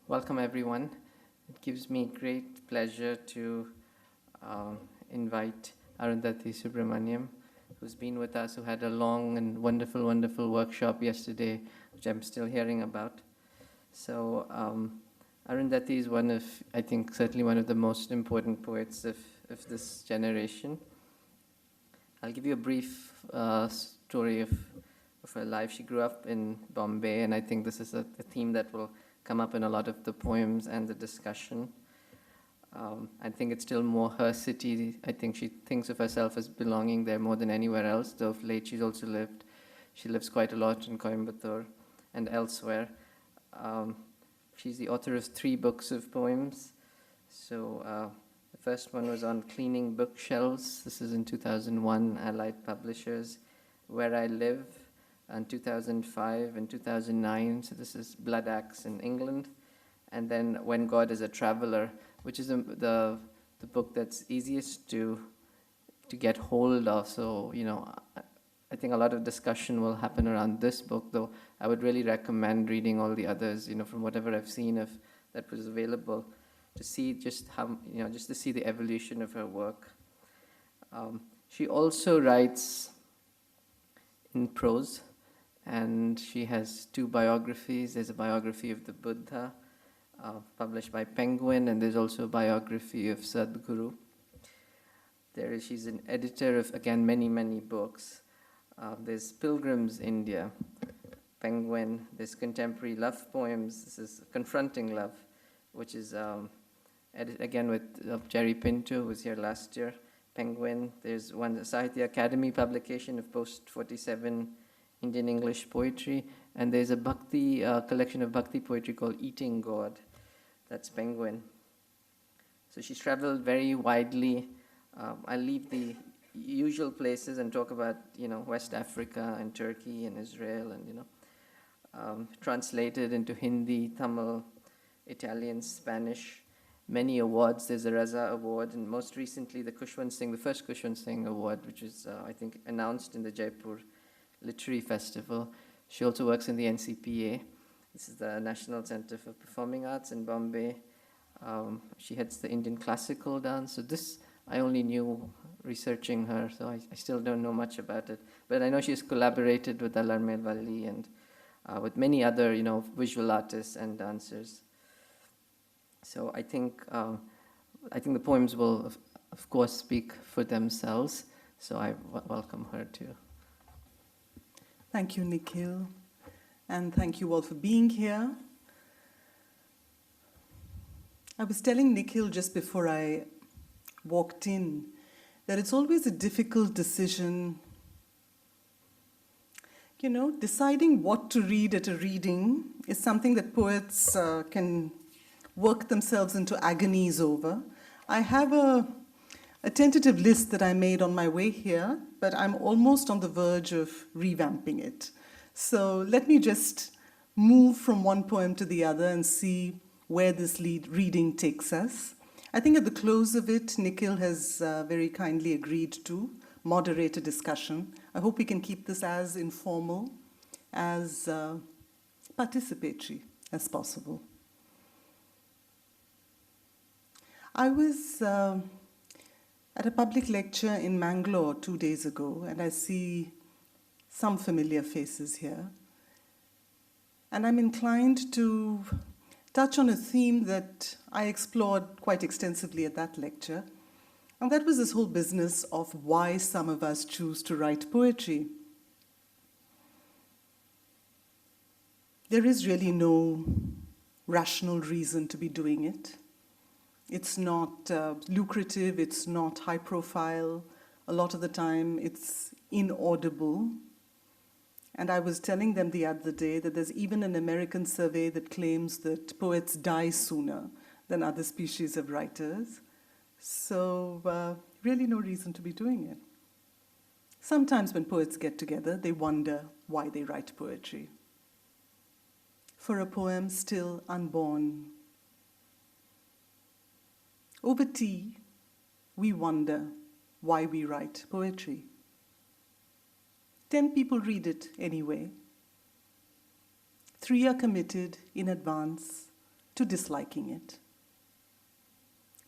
Welcome everyone. It gives me great pleasure to invite Arundhathi Subramaniam, who's been with us, who had a long and wonderful workshop yesterday, which I'm still hearing about. So Arundhathi is I think, certainly one of the most important poets of this generation. I'll give you a brief story of her life. She grew up in Bombay, and I think this is a theme that will come up in a lot of the poems and the discussion. I think it's still more her city. I think she thinks of herself as belonging there more than anywhere else, though of late she lives quite a lot in Coimbatore and elsewhere. She's the author of 3 books of poems. So the first one was on cleaning bookshelves. This is in 2001, Allied Publishers. Where I Live, in 2005 and 2009. So this is Blood Axe in England. And then When God is a Traveler, which is the book that's easiest to get hold of. So, I think a lot of discussion will happen around this book, though I would really recommend reading all the others, from whatever I've seen of that was available, to see just how, just to see the evolution of her work. She also writes in prose, and she has 2 biographies. There's a biography of the Buddha, published by Penguin, and there's also a biography of Sadhguru. She's an editor of, again, many books. There's Pilgrim's India, Penguin. There's Contemporary Love Poems. This is Confronting Love, which is, again, with Jerry Pinto, who was here last year, Penguin. There's one Sahitya Academy publication of post-47 Indian English poetry, and there's a Bhakti collection of Bhakti poetry called Eating God. That's Penguin. So she's traveled very widely. I'll leave the usual places and talk about, West Africa and Turkey and Israel, and, translated into Hindi, Tamil, Italian, Spanish. Many awards. There's a Raza Award, and most recently the first Kushwant Singh Award, which is, I think, announced in the Jaipur Literary Festival. She also works in the NCPA. This is the National Centre for Performing Arts in Bombay. She heads the Indian classical dance. So this I only knew researching her, so I still don't know much about it. But I know she's collaborated with Alarme Valli and with many other, visual artists and dancers. So I think the poems will, of course, speak for themselves. So I welcome her too. Thank you, Nikhil, and thank you all for being here. I was telling Nikhil just before I walked in that it's always a difficult decision, deciding what to read at a reading is something that poets can work themselves into agonies over. I have a tentative list that I made on my way here, but I'm almost on the verge of revamping it. So let me just move from one poem to the other and see where this reading takes us. I think at the close of it, Nikhil has very kindly agreed to moderate a discussion. I hope we can keep this as informal, as participatory as possible. I was at a public lecture in Mangalore 2 days ago, and I see some familiar faces here. And I'm inclined to touch on a theme that I explored quite extensively at that lecture, and that was this whole business of why some of us choose to write poetry. There is really no rational reason to be doing it. It's not lucrative, it's not high profile. A lot of the time it's inaudible. And I was telling them the other day that there's even an American survey that claims that poets die sooner than other species of writers. So really no reason to be doing it. Sometimes when poets get together, they wonder why they write poetry. For a poem still unborn, over tea, we wonder why we write poetry. 10 people read it anyway. 3 are committed in advance to disliking it.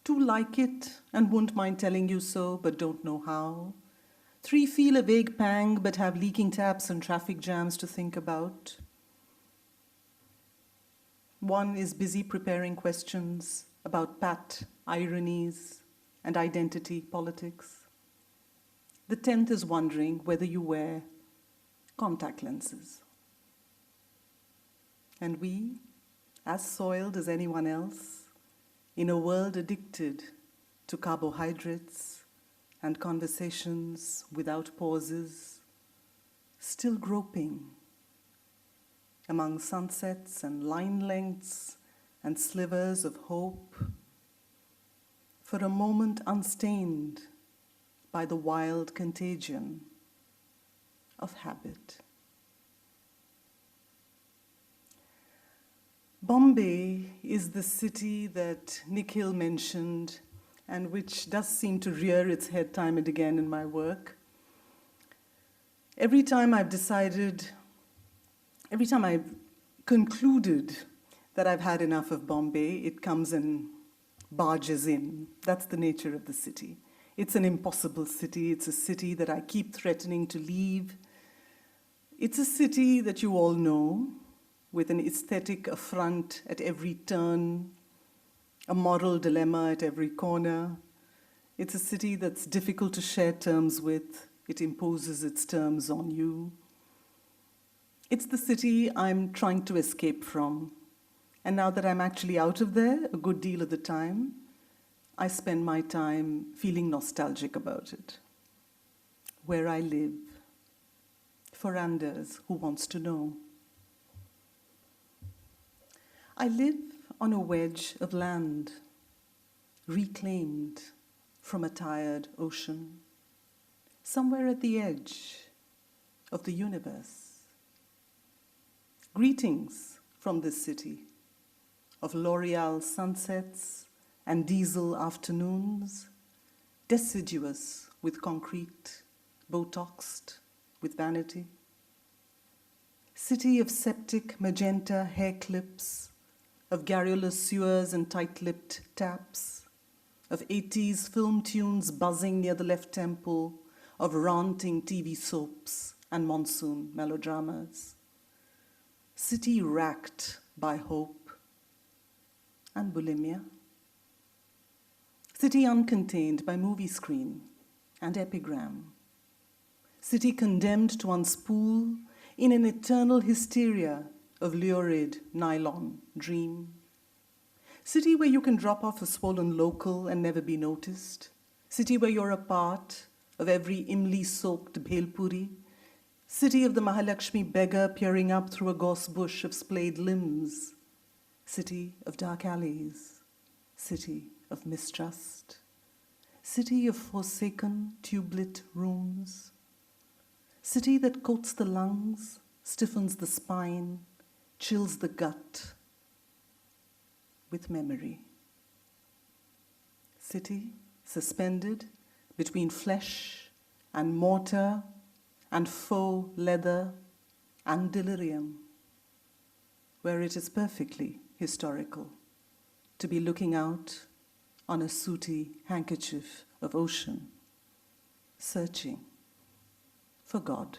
Two like it and won't mind telling you so, but don't know how. Three feel a vague pang, but have leaking taps and traffic jams to think about. One is busy preparing questions about pat, ironies, and identity politics. The 10th is wondering whether you wear contact lenses. And we, as soiled as anyone else, in a world addicted to carbohydrates and conversations without pauses, still groping among sunsets and line lengths and slivers of hope, for a moment unstained by the wild contagion of habit. Bombay is the city that Nikhil mentioned and which does seem to rear its head time and again in my work. Every time I've concluded that I've had enough of Bombay, it comes and barges in. That's the nature of the city. It's an impossible city. It's a city that I keep threatening to leave. It's a city that you all know, with an aesthetic affront at every turn, a moral dilemma at every corner. It's a city that's difficult to share terms with. It imposes its terms on you. It's the city I'm trying to escape from. And now that I'm actually out of there a good deal of the time, I spend my time feeling nostalgic about it. Where I live. For Anders, who wants to know. I live on a wedge of land, reclaimed from a tired ocean, somewhere at the edge of the universe. Greetings from this city of L'Oreal sunsets and diesel afternoons, deciduous with concrete, botoxed with vanity. City of septic magenta hair clips, of garrulous sewers and tight-lipped taps, of 80s film tunes buzzing near the left temple, of ranting TV soaps and monsoon melodramas. City racked by hope and bulimia. City uncontained by movie screen and epigram. City condemned to unspool in an eternal hysteria of lurid nylon dream. City where you can drop off a swollen local and never be noticed. City where you're a part of every imli-soaked bhelpuri. City of the Mahalakshmi beggar peering up through a gorse bush of splayed limbs. City of dark alleys. City of mistrust. City of forsaken tube-lit rooms. City that coats the lungs, stiffens the spine, chills the gut with memory. City suspended between flesh and mortar and faux leather and delirium, where it is perfectly historical to be looking out on a sooty handkerchief of ocean, searching for God.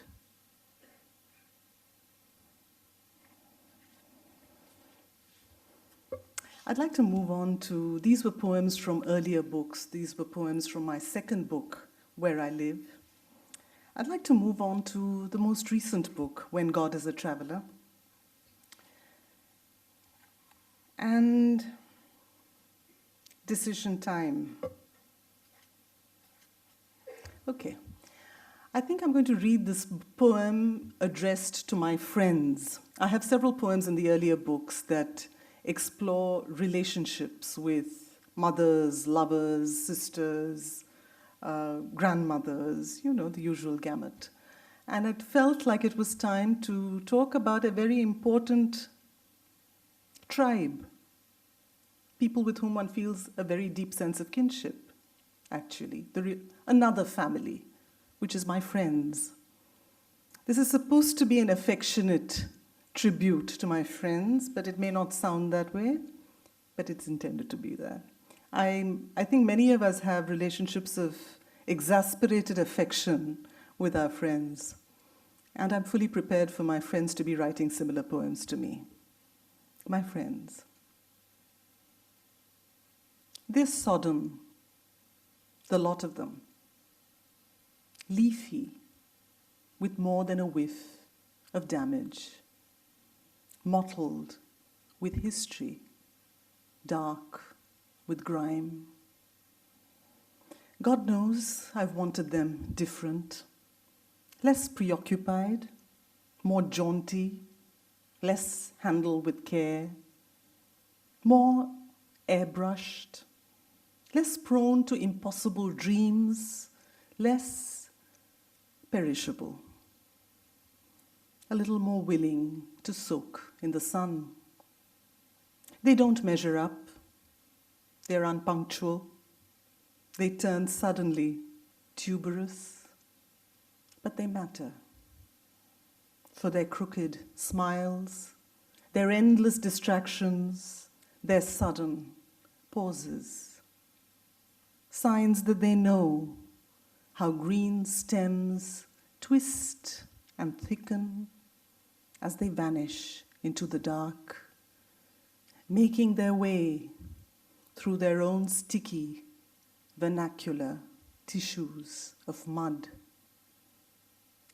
I'd like to move on to, these were poems from earlier books. These were poems from my second book, Where I Live. I'd like to move on to the most recent book, When God is a Traveler. And decision time. Okay. I think I'm going to read this poem addressed to my friends. I have several poems in the earlier books that explore relationships with mothers, lovers, sisters, grandmothers, you know, the usual gamut. And it felt like it was time to talk about a very important tribe, people with whom one feels a very deep sense of kinship, actually, another family, which is my friends. This is supposed to be an affectionate tribute to my friends, but it may not sound that way. but it's intended to be there. I think many of us have relationships of exasperated affection with our friends, and I'm fully prepared for my friends to be writing similar poems to me. My friends. They're sodden, the lot of them. Leafy, with more than a whiff of damage. Mottled with history, dark with grime. God knows I've wanted them different, less preoccupied, more jaunty, less handled with care, more airbrushed, less prone to impossible dreams, less perishable, a little more willing to soak in the sun. They don't measure up. They're unpunctual. They turn suddenly tuberous, but they matter. For their crooked smiles, their endless distractions, their sudden pauses. Signs that they know how green stems twist and thicken as they vanish into the dark, making their way through their own sticky, vernacular tissues of mud,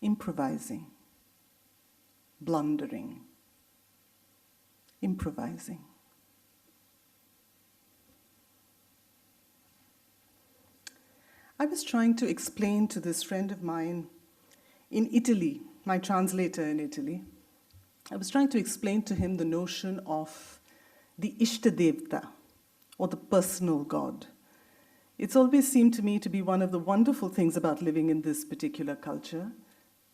improvising, blundering, improvising. I was trying to explain to this friend of mine in Italy, my translator in Italy, I was trying to explain to him the notion of the Ishtadevta, or the personal God. It's always seemed to me to be one of the wonderful things about living in this particular culture,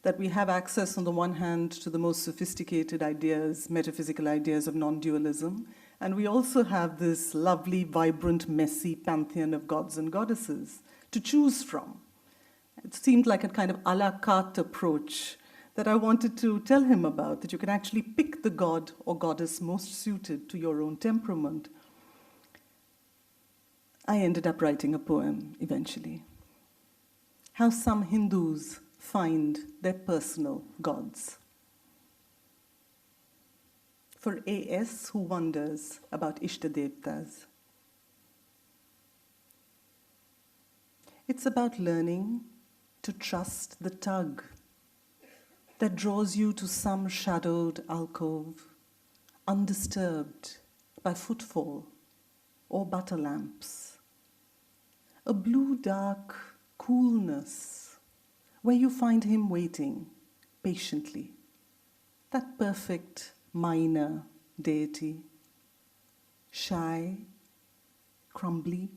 that we have access on the one hand to the most sophisticated ideas, metaphysical ideas of non-dualism, and we also have this lovely, vibrant, messy pantheon of gods and goddesses to choose from. It seemed like a kind of a la carte approach that I wanted to tell him about, that you can actually pick the god or goddess most suited to your own temperament. I ended up writing a poem eventually. How some Hindus find their personal gods. For A.S. who wonders about Ishtadevtas. It's about learning to trust the tug that draws you to some shadowed alcove, undisturbed by footfall or butter lamps. A blue dark coolness where you find him waiting patiently, that perfect minor deity, shy, crumbly,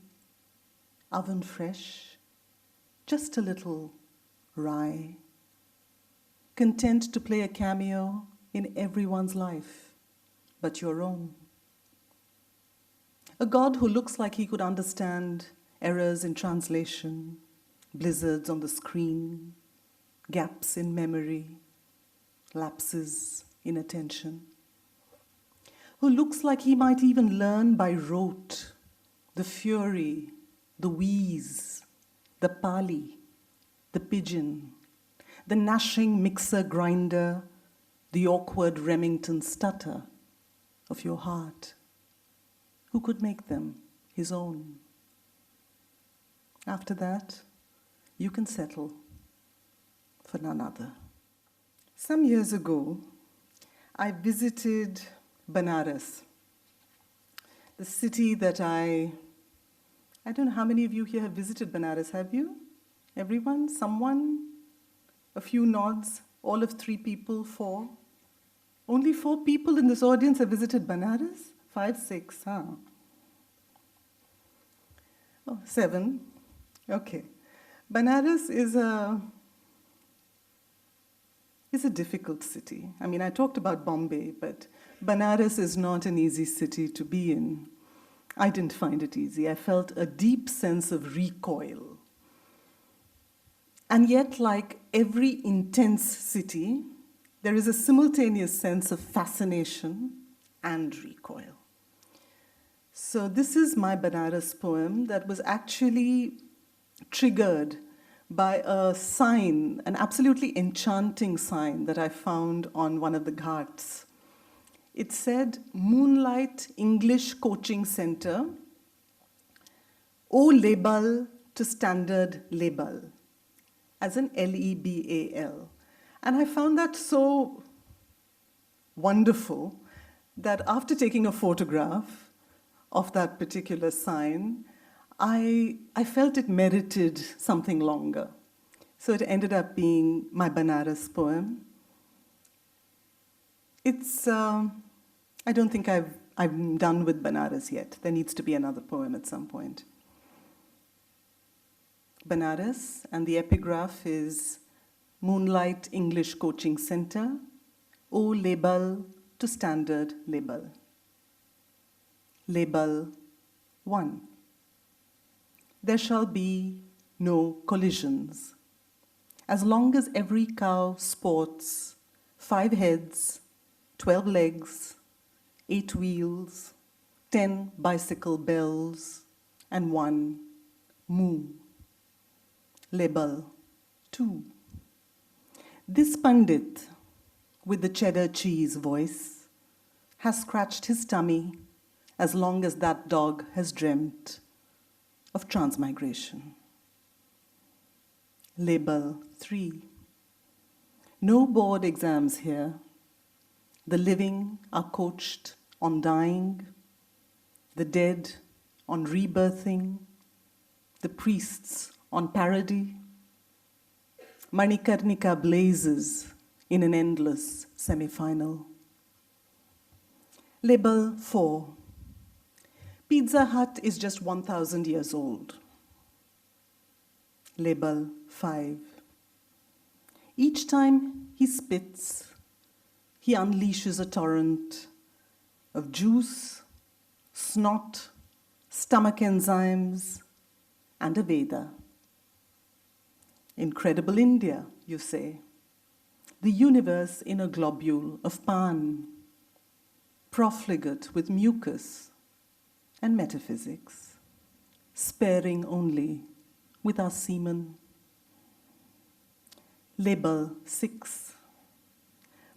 oven fresh, just a little wry, content to play a cameo in everyone's life but your own. A God who looks like he could understand errors in translation, blizzards on the screen, gaps in memory, lapses in attention. Who looks like he might even learn by rote the fury, the wheeze, the pali, the pigeon, the gnashing mixer grinder, the awkward Remington stutter of your heart. Who could make them his own? After that, you can settle for none other. Some years ago, I visited Benares, the city that I don't know how many of you here have visited Benares, have you? Everyone? Someone? A few nods? All of 3 people? 4? Only 4 people in this audience have visited Benares? 5, 6, huh? Oh, 7. Okay. Benares is a difficult city. I mean, I talked about Bombay, but Benares is not an easy city to be in. I didn't find it easy. I felt a deep sense of recoil. And yet, like every intense city, there is a simultaneous sense of fascination and recoil. So this is my Banaras poem that was actually triggered by a sign, an absolutely enchanting sign that I found on one of the ghats. It said, Moonlight English Coaching Centre, O label to standard label, as an Lebal. And I found that so wonderful that after taking a photograph of that particular sign, I felt it merited something longer. So it ended up being my Banaras poem. It's, I don't think I'm done with Banaras yet. There needs to be another poem at some point. Banaras, and the epigraph is Moonlight English Coaching Centre, O label to standard label. Label 1. There shall be no collisions. As long as every cow sports 5 heads, 12 legs, 8 wheels, 10 bicycle bells, and 1 moo. Label 2. This Pandit, with the cheddar cheese voice, has scratched his tummy as long as that dog has dreamt of transmigration. Label 3. No board exams here. The living are coached on dying, the dead on rebirthing, the priests on parody. Manikarnika blazes in an endless semi-final. Label 4. Pizza Hut is just 1,000 years old. Label 5. Each time he spits, he unleashes a torrent of juice, snot, stomach enzymes, and a Veda. Incredible India, you say. The universe in a globule of pan, profligate with mucus and metaphysics, sparing only with our semen. Label 6.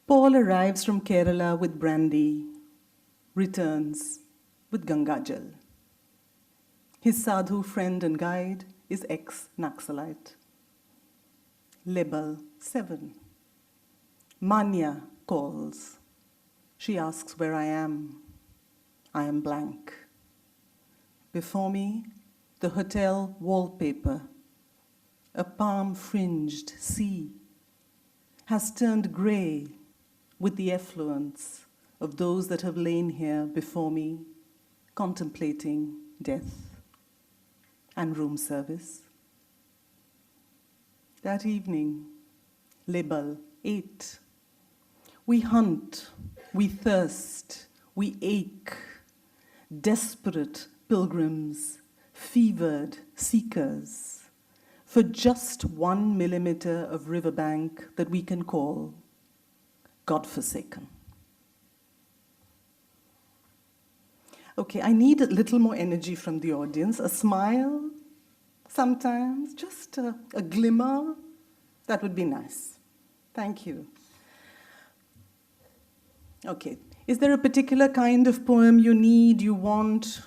Paul arrives from Kerala with brandy, returns with Gangajal. His sadhu friend and guide is ex-Naxalite. Label 7. Manya calls. She asks where I am. I am blank. Before me, the hotel wallpaper, a palm-fringed sea, has turned grey with the effluence of those that have lain here before me, contemplating death and room service. That evening, label 8. We hunt, we thirst, we ache, desperate pilgrims, fevered seekers, for just 1 millimeter of riverbank that we can call God-forsaken. Okay, I need a little more energy from the audience, a smile sometimes, just a glimmer. That would be nice. Thank you. Okay, is there a particular kind of poem you need, you want?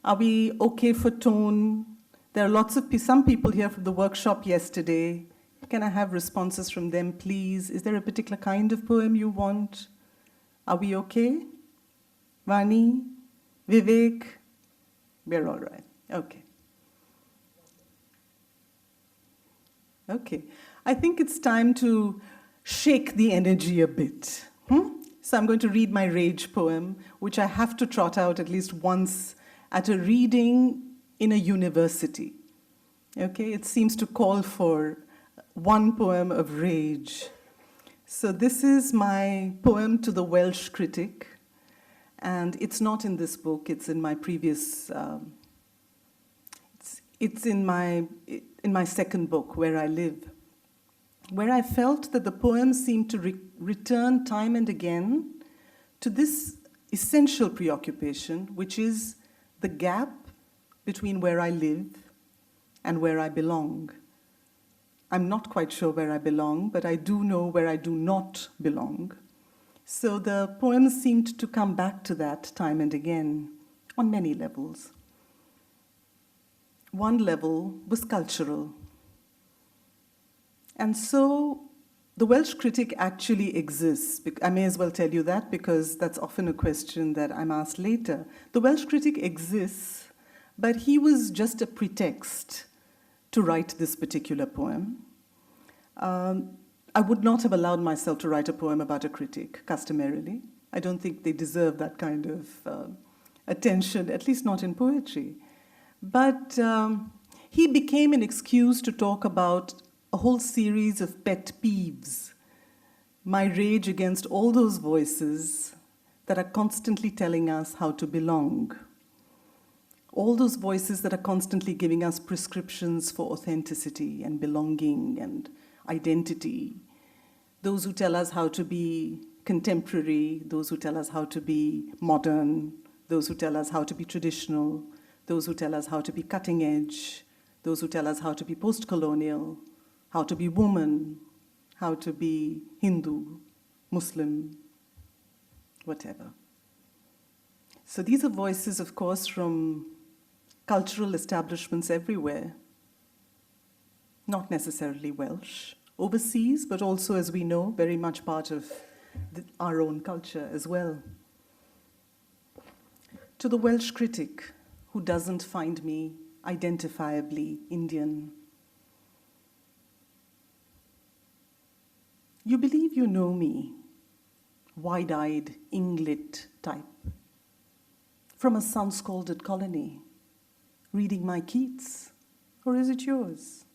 Are we okay for tone? There are lots of some people here from the workshop yesterday. Can I have responses from them, please? Is there a particular kind of poem you want? Are we okay? Vani? Vivek? We're all right. Okay. Okay. I think it's time to shake the energy a bit. So I'm going to read my rage poem, which I have to trot out at least once at a reading in a university. Okay, it seems to call for one poem of rage. So this is my poem to the Welsh critic, and it's not in this book, it's in my previous, it's in my second book, Where I Live, where I felt that the poem seemed to return time and again to this essential preoccupation, which is the gap between where I live and where I belong. I'm not quite sure where I belong, but I do know where I do not belong. So the poems seemed to come back to that time and again on many levels. One level was cultural. And so the Welsh critic actually exists. I may as well tell you that because that's often a question that I'm asked later. The Welsh critic exists, but he was just a pretext to write this particular poem. I would not have allowed myself to write a poem about a critic, customarily. I don't think they deserve that kind of attention, at least not in poetry. But he became an excuse to talk about a whole series of pet peeves, my rage against all those voices that are constantly telling us how to belong. All those voices that are constantly giving us prescriptions for authenticity and belonging and identity. Those who tell us how to be contemporary, those who tell us how to be modern, those who tell us how to be traditional, those who tell us how to be cutting edge, those who tell us how to be post-colonial, how to be woman, how to be Hindu, Muslim, whatever. So these are voices, of course, from cultural establishments everywhere, not necessarily Welsh, overseas, but also, as we know, very much part of our own culture as well. To the Welsh critic who doesn't find me identifiably Indian, you believe you know me, wide-eyed, Inglit type, from a sun-scalded colony, reading my Keats, or is it yours?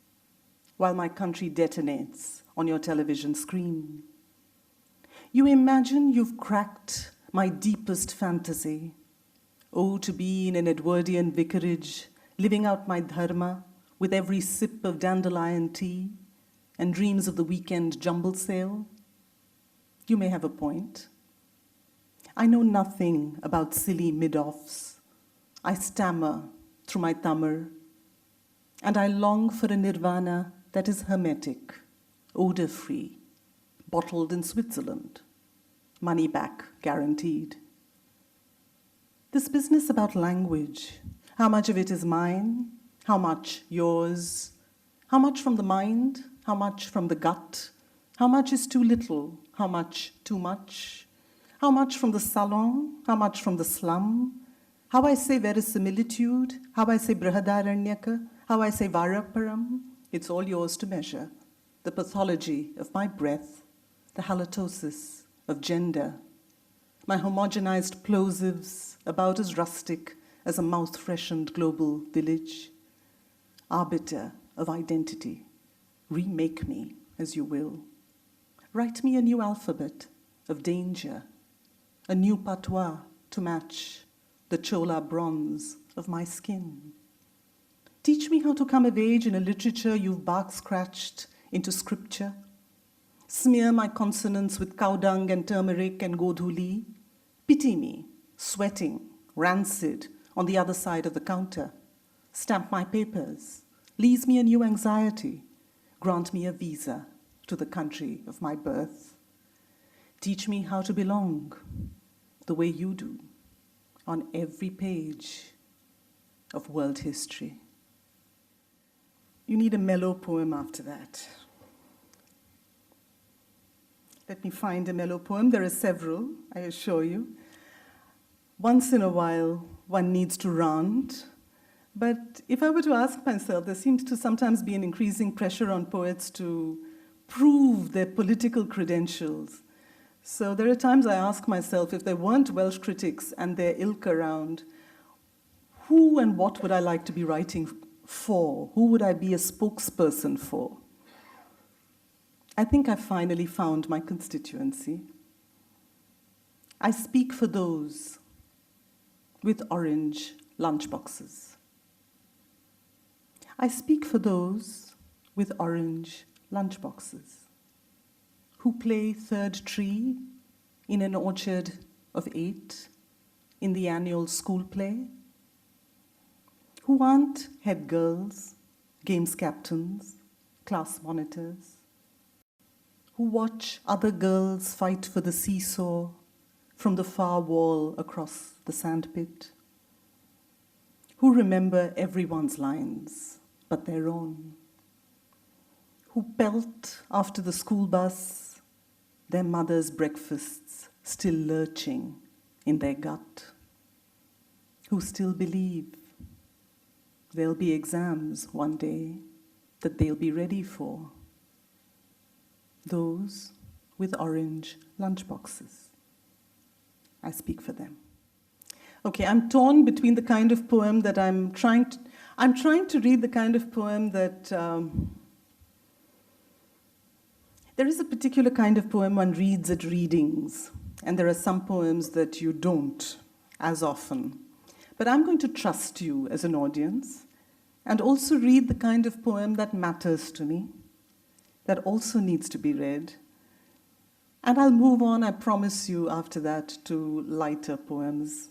While my country detonates on your television screen. You imagine you've cracked my deepest fantasy. Oh, to be in an Edwardian vicarage, living out my dharma with every sip of dandelion tea and dreams of the weekend jumble sale. You may have a point. I know nothing about silly mid-offs. I stammer through my Tamil, and I long for a nirvana that is hermetic, odor-free, bottled in Switzerland, money back guaranteed. This business about language, how much of it is mine, how much yours, how much from the mind, how much from the gut, how much is too little, how much too much, how much from the salon, how much from the slum, how I say verisimilitude, how I say brihadaranyaka, how I say varaparam, it's all yours to measure. The pathology of my breath, the halitosis of gender, my homogenized plosives about as rustic as a mouth-freshened global village, arbiter of identity, remake me as you will. Write me a new alphabet of danger, a new patois to match the chola bronze of my skin. Teach me how to come of age in a literature you've bark-scratched into scripture. Smear my consonants with cow dung and turmeric and godhuli. Pity me, sweating, rancid, on the other side of the counter. Stamp my papers. Lease me a new anxiety. Grant me a visa to the country of my birth. Teach me how to belong, the way you do, on every page of world history. You need a mellow poem after that. Let me find a mellow poem. There are several, I assure you. Once in a while, one needs to rant. But if I were to ask myself, there seems to sometimes be an increasing pressure on poets to prove their political credentials. So there are times I ask myself, if there weren't Welsh critics and their ilk around, who and what would I like to be writing for? Who would I be a spokesperson for? I think I finally found my constituency. I speak for those with orange lunchboxes. I speak for those with orange lunchboxes who play third tree in an orchard of 8 in the annual school play, who aren't head girls, games captains, class monitors, who watch other girls fight for the seesaw from the far wall across the sandpit, who remember everyone's lines but their own, who pelt after the school bus, their mother's breakfasts still lurching in their gut, who still believe there'll be exams one day that they'll be ready for, those with orange lunchboxes. I speak for them. Okay, I'm torn between the kind of poem that I'm trying to read the kind of poem that, there is a particular kind of poem one reads at readings, and there are some poems that you don't as often. But I'm going to trust you as an audience and also read the kind of poem that matters to me, that also needs to be read. And I'll move on, I promise you, after that, to lighter poems.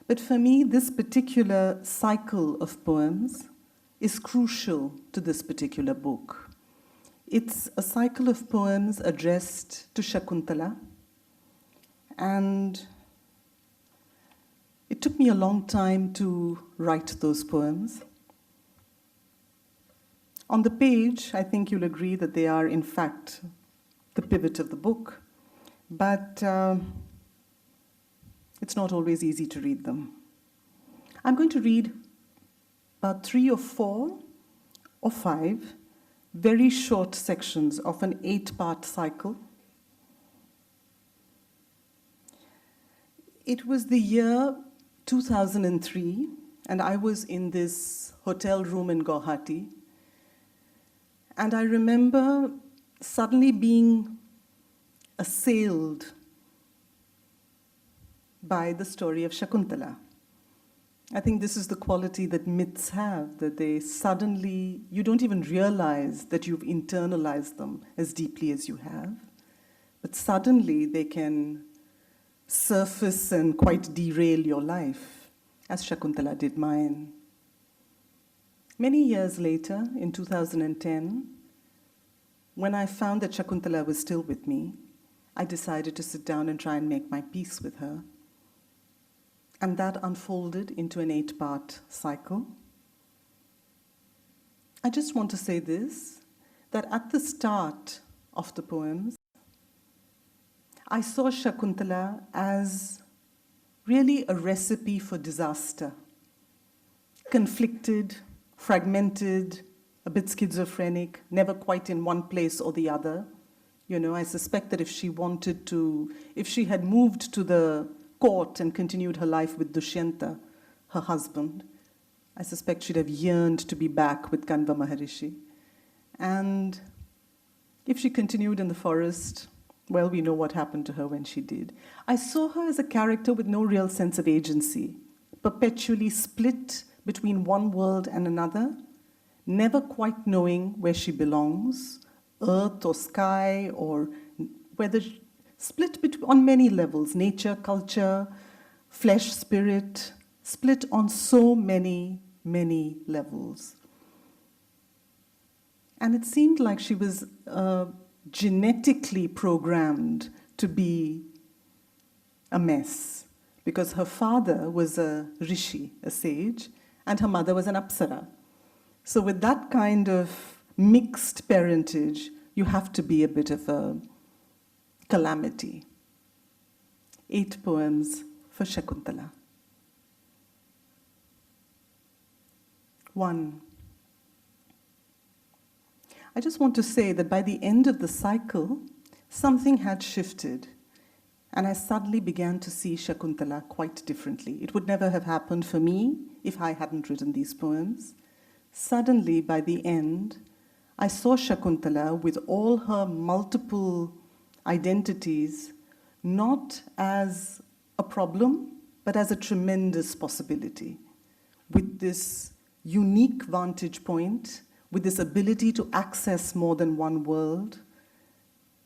But for me, this particular cycle of poems is crucial to this particular book. It's a cycle of poems addressed to Shakuntala, and it took me a long time to write those poems. On the page, I think you'll agree that they are, in fact, the pivot of the book, but it's not always easy to read them. I'm going to read about 3 or 4 or 5 very short sections of an 8-part cycle. It was the year 2003, and I was in this hotel room in Guwahati, and I remember suddenly being assailed by the story of Shakuntala. I think this is the quality that myths have, that they suddenly, you don't even realize that you've internalized them as deeply as you have, but suddenly they can surface and quite derail your life, as Shakuntala did mine. Many years later, in 2010, when I found that Shakuntala was still with me, I decided to sit down and try and make my peace with her. And that unfolded into an 8-part cycle. I just want to say this, that at the start of the poems, I saw Shakuntala as really a recipe for disaster. Conflicted, fragmented, a bit schizophrenic, never quite in one place or the other. You know, I suspect that if she had moved to the court and continued her life with Dushyanta, her husband, I suspect she'd have yearned to be back with Kanva Maharishi. And if she continued in the forest, well, we know what happened to her when she did. I saw her as a character with no real sense of agency, perpetually split between one world and another, never quite knowing where she belongs, earth or sky, or whether split on many levels, nature, culture, flesh, spirit, split on so many, many levels. And it seemed like she was genetically programmed to be a mess, because her father was a rishi, a sage, and her mother was an apsara. So with that kind of mixed parentage, you have to be a bit of a calamity. 8 poems for Shakuntala. 1. I just want to say that by the end of the cycle, something had shifted, and I suddenly began to see Shakuntala quite differently. It would never have happened for me if I hadn't written these poems. Suddenly, by the end, I saw Shakuntala with all her multiple identities, not as a problem, but as a tremendous possibility, with this unique vantage point, with this ability to access more than one world,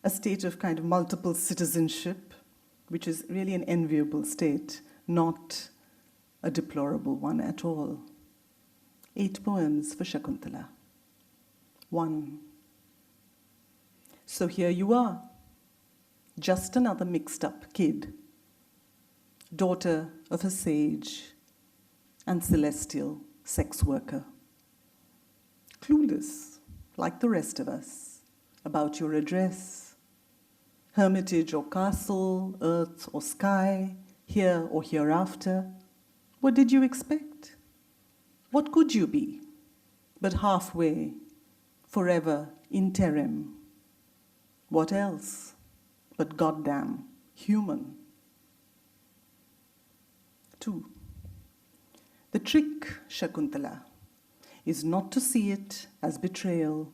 a state of kind of multiple citizenship, which is really an enviable state, not a deplorable one at all. 8 poems for Shakuntala. 1. So here you are, just another mixed-up kid, daughter of a sage and celestial sex worker. Clueless, like the rest of us, about your address, hermitage or castle, earth or sky, here or hereafter. What did you expect? What could you be but halfway, forever, interim? What else but goddamn human? 2. The trick, Shakuntala, is not to see it as betrayal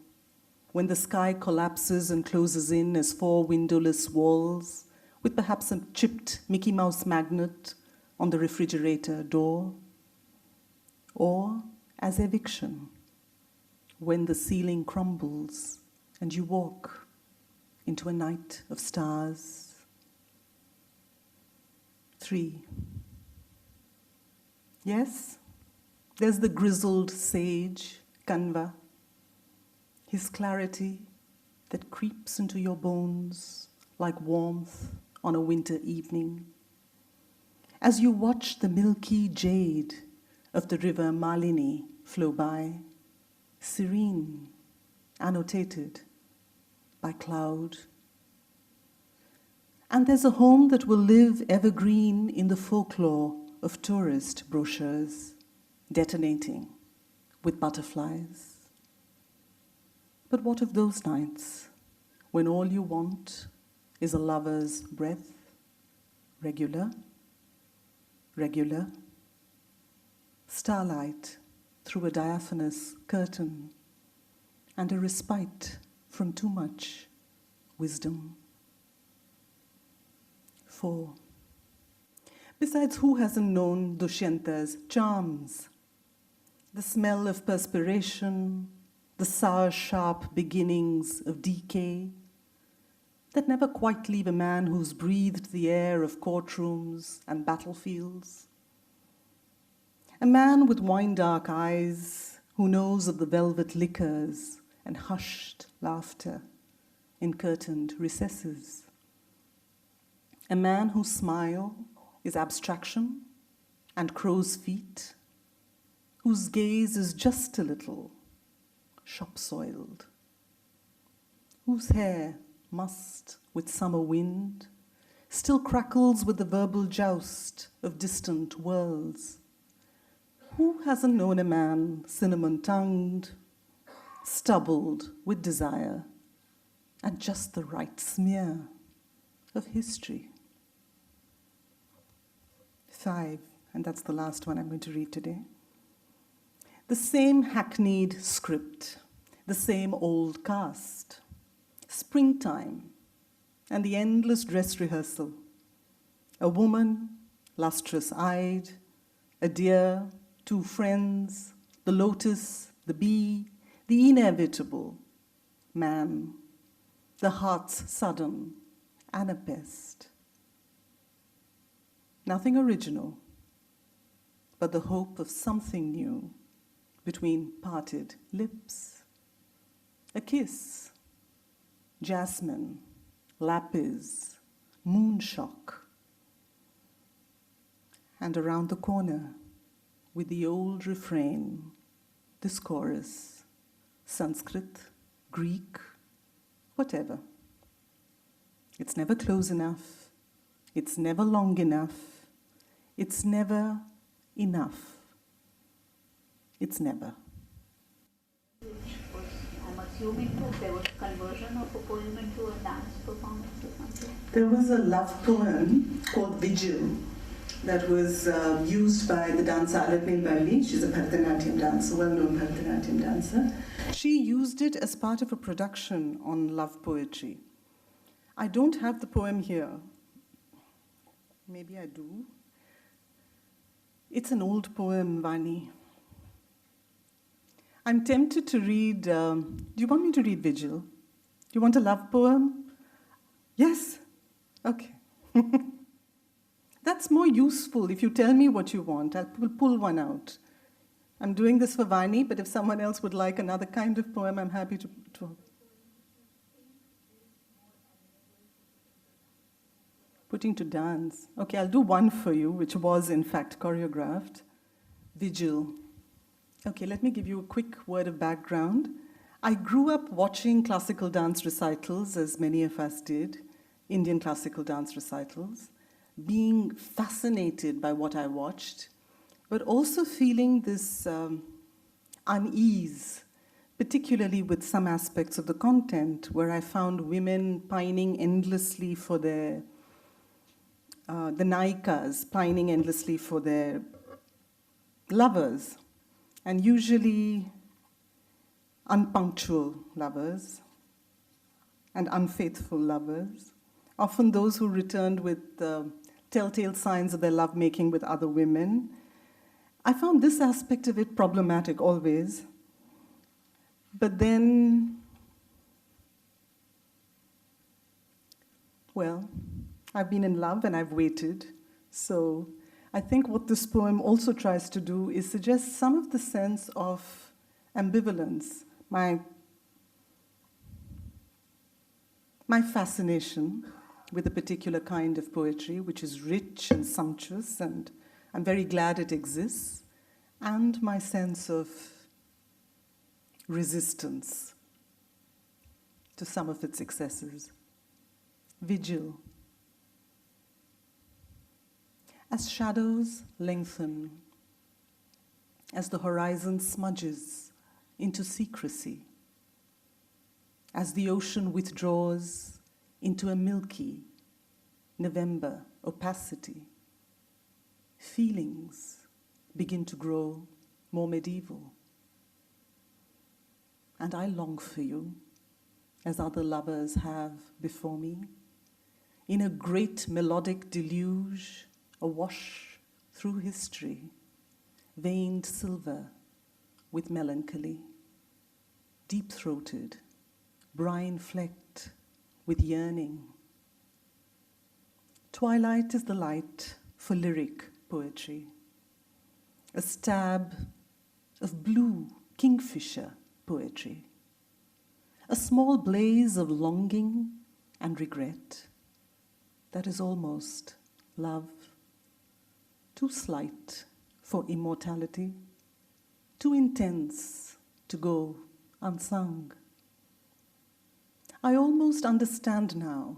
when the sky collapses and closes in as 4 windowless walls with perhaps a chipped Mickey Mouse magnet on the refrigerator door, or as eviction when the ceiling crumbles and you walk into a night of stars. 3. Yes, there's the grizzled sage, Kanva, his clarity that creeps into your bones like warmth on a winter evening. As you watch the milky jade of the river Malini flow by, serene, annotated by cloud. And there's a home that will live evergreen in the folklore of tourist brochures, detonating with butterflies. But what of those nights when all you want is a lover's breath, regular, regular, starlight through a diaphanous curtain, and a respite from too much wisdom? 4. Besides, who hasn't known Dushyanta's charms? The smell of perspiration, the sour, sharp beginnings of decay that never quite leave a man who's breathed the air of courtrooms and battlefields. A man with wine-dark eyes who knows of the velvet liquors and hushed laughter in curtained recesses. A man whose smile is abstraction and crow's feet, whose gaze is just a little shop-soiled, whose hair, mussed with summer wind, still crackles with the verbal joust of distant worlds. Who hasn't known a man cinnamon-tongued, stubbled with desire, and just the right smear of history? 5, and that's the last one I'm going to read today. The same hackneyed script, the same old cast, springtime, and the endless dress rehearsal. A woman, lustrous-eyed, a deer, 2 friends, the lotus, the bee, the inevitable, man, the heart's sudden, and a pest. Nothing original, but the hope of something new between parted lips. A kiss, jasmine, lapis, moonshock. And around the corner, with the old refrain, this chorus, Sanskrit, Greek, whatever. It's never close enough. It's never long enough. It's never enough. It's never. Which was, I'm assuming that there was conversion of a poem into a dance performance or something. There was a love poem called Vigil that was used by the dancer Alatni Balli. She's a Bharatanatyam dancer, well-known Bharatanatyam dancer. She used it as part of a production on love poetry. I don't have the poem here. Maybe I do. It's an old poem, Vani. I'm tempted to read, do you want me to read Vigil? Do you want a love poem? Yes? Okay. That's more useful. If you tell me what you want, I'll pull one out. I'm doing this for Vani, but if someone else would like another kind of poem, I'm happy to. Putting to dance. Okay, I'll do one for you, which was in fact choreographed. Vigil. Okay, let me give you a quick word of background. I grew up watching classical dance recitals, as many of us did, Indian classical dance recitals, being fascinated by what I watched, but also feeling this unease, particularly with some aspects of the content, where I found women pining endlessly for their, the nayikas pining endlessly for their lovers, and usually unpunctual lovers and unfaithful lovers, often those who returned with telltale signs of their lovemaking with other women. I found this aspect of it problematic always. But then, well, I've been in love and I've waited. So I think what this poem also tries to do is suggest some of the sense of ambivalence, my fascination with a particular kind of poetry, which is rich and sumptuous, and I'm very glad it exists, and my sense of resistance to some of its excesses. Vigil. As shadows lengthen, as the horizon smudges into secrecy, as the ocean withdraws into a milky November opacity, feelings begin to grow more medieval. And I long for you, as other lovers have before me, in a great melodic deluge awash through history, veined silver with melancholy, deep-throated, brine-flecked with yearning. Twilight is the light for lyric poetry, a stab of blue kingfisher poetry, a small blaze of longing and regret that is almost love, too slight for immortality, too intense to go unsung. I almost understand now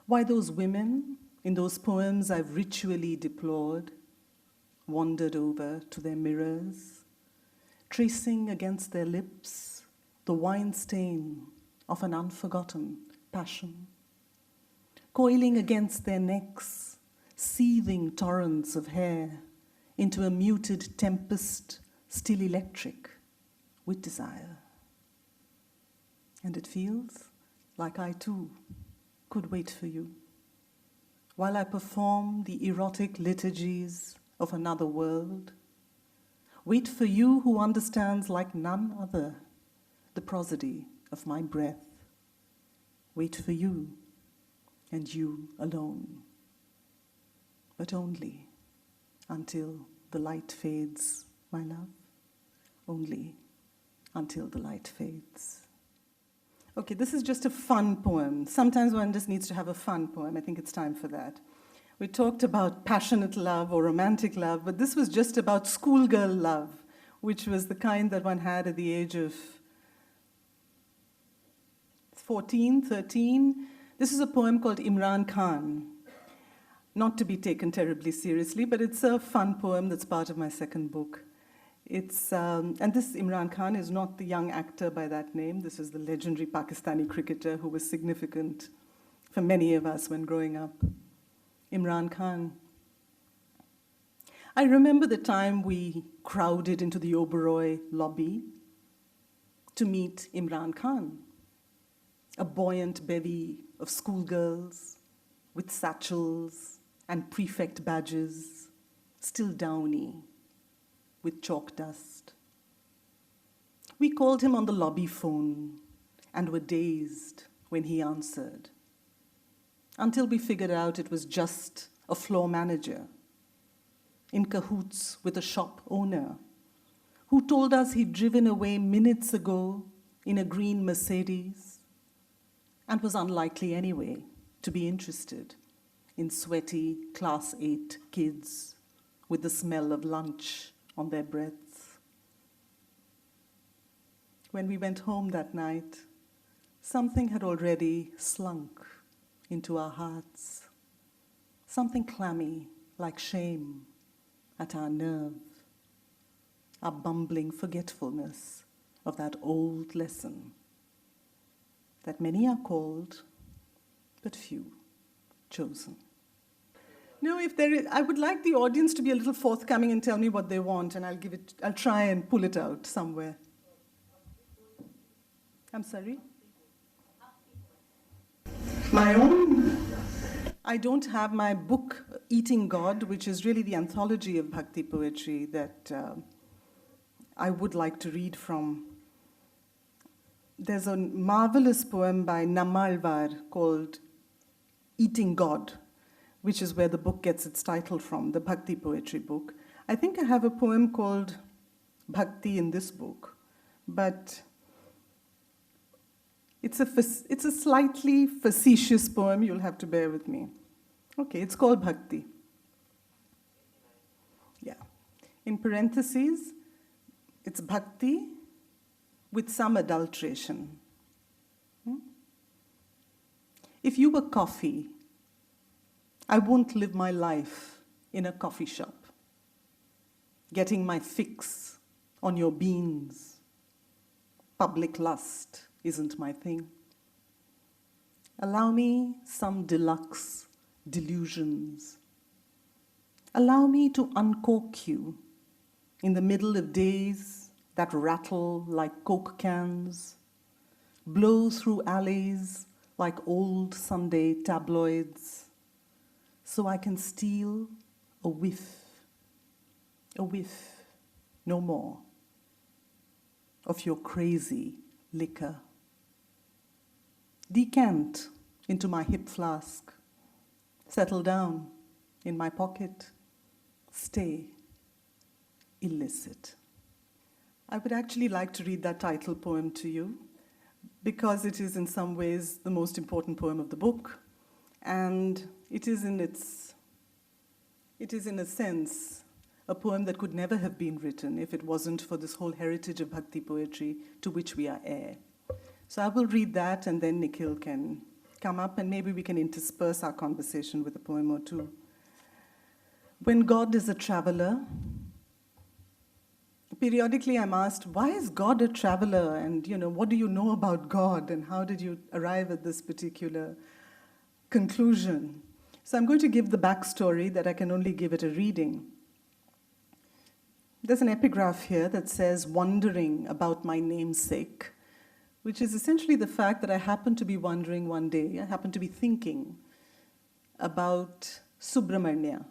why those women in those poems I've ritually deplored wandered over to their mirrors, tracing against their lips the wine stain of an unforgotten passion, coiling against their necks seething torrents of hair into a muted tempest still electric with desire. And it feels like I too could wait for you while I perform the erotic liturgies of another world. Wait for you who understands like none other the prosody of my breath. Wait for you and you alone, but only until the light fades, my love, only until the light fades. Okay, this is just a fun poem. Sometimes one just needs to have a fun poem. I think it's time for that. We talked about passionate love or romantic love, but this was just about schoolgirl love, which was the kind that one had at the age of 14, 13. This is a poem called Imran Khan. Not to be taken terribly seriously, but it's a fun poem that's part of my second book. And this Imran Khan is not the young actor by that name. This is the legendary Pakistani cricketer who was significant for many of us when growing up. Imran Khan. I remember the time we crowded into the Oberoi lobby to meet Imran Khan, a buoyant bevy of schoolgirls with satchels and prefect badges, still downy with chalk dust. We called him on the lobby phone and were dazed when he answered, until we figured out it was just a floor manager, in cahoots with a shop owner, who told us he'd driven away minutes ago in a green Mercedes and was unlikely anyway to be interested in sweaty Class 8 kids with the smell of lunch on their breaths. When we went home that night, something had already slunk into our hearts, something clammy like shame at our nerve, our bumbling forgetfulness of that old lesson that many are called, but few chosen. No, if there is, I would like the audience to be a little forthcoming and tell me what they want, and I'll try and pull it out somewhere. I'm sorry? My own? I don't have my book, Eating God, which is really the anthology of Bhakti poetry that I would like to read from. There's a marvelous poem by Nammalvar called Eating God, which is where the book gets its title from, the Bhakti poetry book. I think I have a poem called Bhakti in this book, but it's a slightly facetious poem, you'll have to bear with me. Okay, it's called Bhakti. Yeah. In parentheses, it's Bhakti with some adulteration. If you were coffee, I won't live my life in a coffee shop, getting my fix on your beans. Public lust isn't my thing. Allow me some deluxe delusions. Allow me to uncork you in the middle of days that rattle like Coke cans, blow through alleys like old Sunday tabloids, so I can steal a whiff, no more, of your crazy liquor. Decant into my hip flask, settle down in my pocket, stay illicit. I would actually like to read that title poem to you because it is in some ways the most important poem of the book, and it is in a sense a poem that could never have been written if it wasn't for this whole heritage of Bhakti poetry to which we are heir. So I will read that, and then Nikhil can come up and maybe we can intersperse our conversation with a poem or two. When God is a traveler, periodically I'm asked, why is God a traveler? And, what do you know about God? And how did you arrive at this particular conclusion? So I'm going to give the backstory that I can only give at a reading. There's an epigraph here that says, wondering about my namesake, which is essentially the fact that I happened to be wondering one day, I happened to be thinking about Subramania,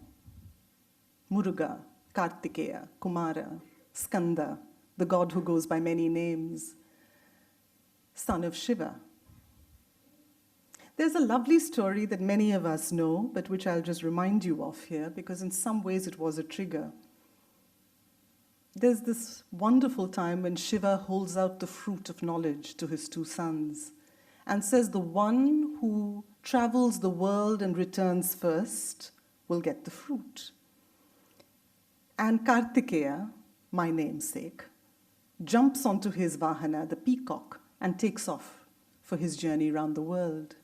Muruga, Kartikeya, Kumara, Skanda, the god who goes by many names, son of Shiva. There's a lovely story that many of us know, but which I'll just remind you of here, because in some ways it was a trigger. There's this wonderful time when Shiva holds out the fruit of knowledge to his two sons and says the one who travels the world and returns first will get the fruit. And Kartikeya, my namesake, jumps onto his vahana, the peacock, and takes off for his journey around the world.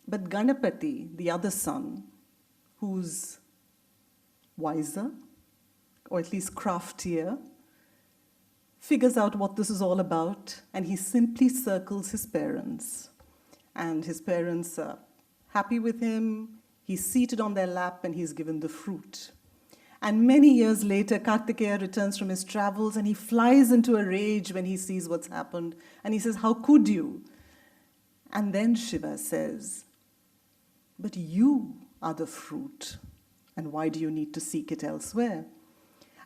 But Ganapati, the other son, who's wiser, or at least craftier, figures out what this is all about, and he simply circles his parents. And his parents are happy with him, he's seated on their lap, and he's given the fruit. And many years later, Kartikeya returns from his travels, and he flies into a rage when he sees what's happened. And he says, how could you? And then Shiva says, but you are the fruit, and why do you need to seek it elsewhere?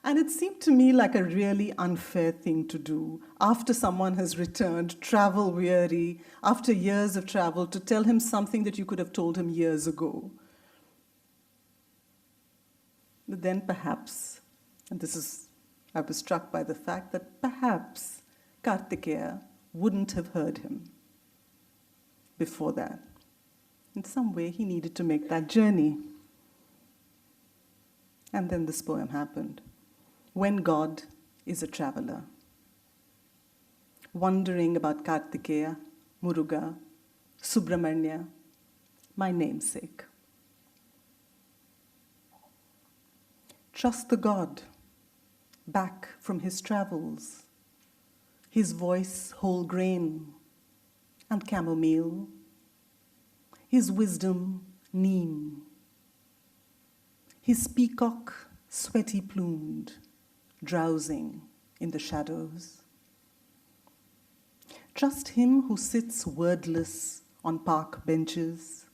And it seemed to me like a really unfair thing to do after someone has returned, travel weary, after years of travel, to tell him something that you could have told him years ago. But then perhaps, and I was struck by the fact that perhaps Kartikeya wouldn't have heard him before that. In some way, he needed to make that journey. And then this poem happened. When God is a traveler, wondering about Kartikeya, Muruga, Subramanya, my namesake. Trust the God, back from his travels, his voice whole grain and chamomile, his wisdom neem, his peacock sweaty plumed, drowsing in the shadows. Trust him who sits wordless on park benches,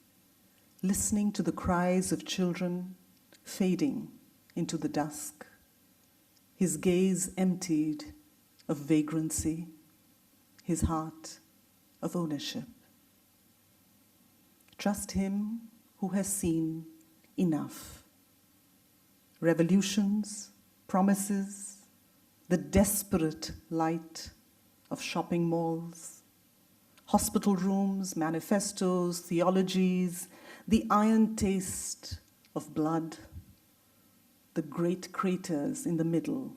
listening to the cries of children fading into the dusk, his gaze emptied of vagrancy, his heart of ownership. Trust him who has seen enough. Revolutions, promises, the desperate light of shopping malls, hospital rooms, manifestos, theologies, the iron taste of blood, the great craters in the middle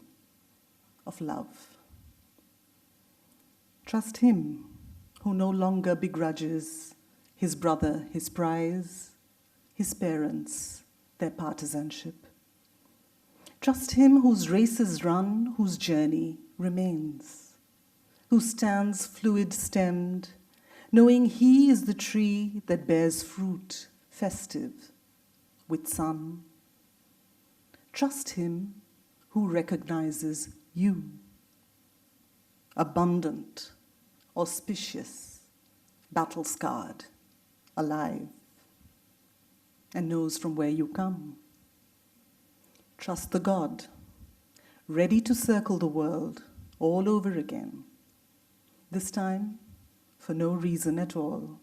of love. Trust him who no longer begrudges his brother his prize, his parents their partisanship. Trust him whose race is run, whose journey remains, who stands fluid-stemmed, knowing he is the tree that bears fruit, festive, with sun. Trust him who recognizes you, abundant, auspicious, battle-scarred, alive, and knows from where you come. Trust the God, ready to circle the world all over again, this time for no reason at all,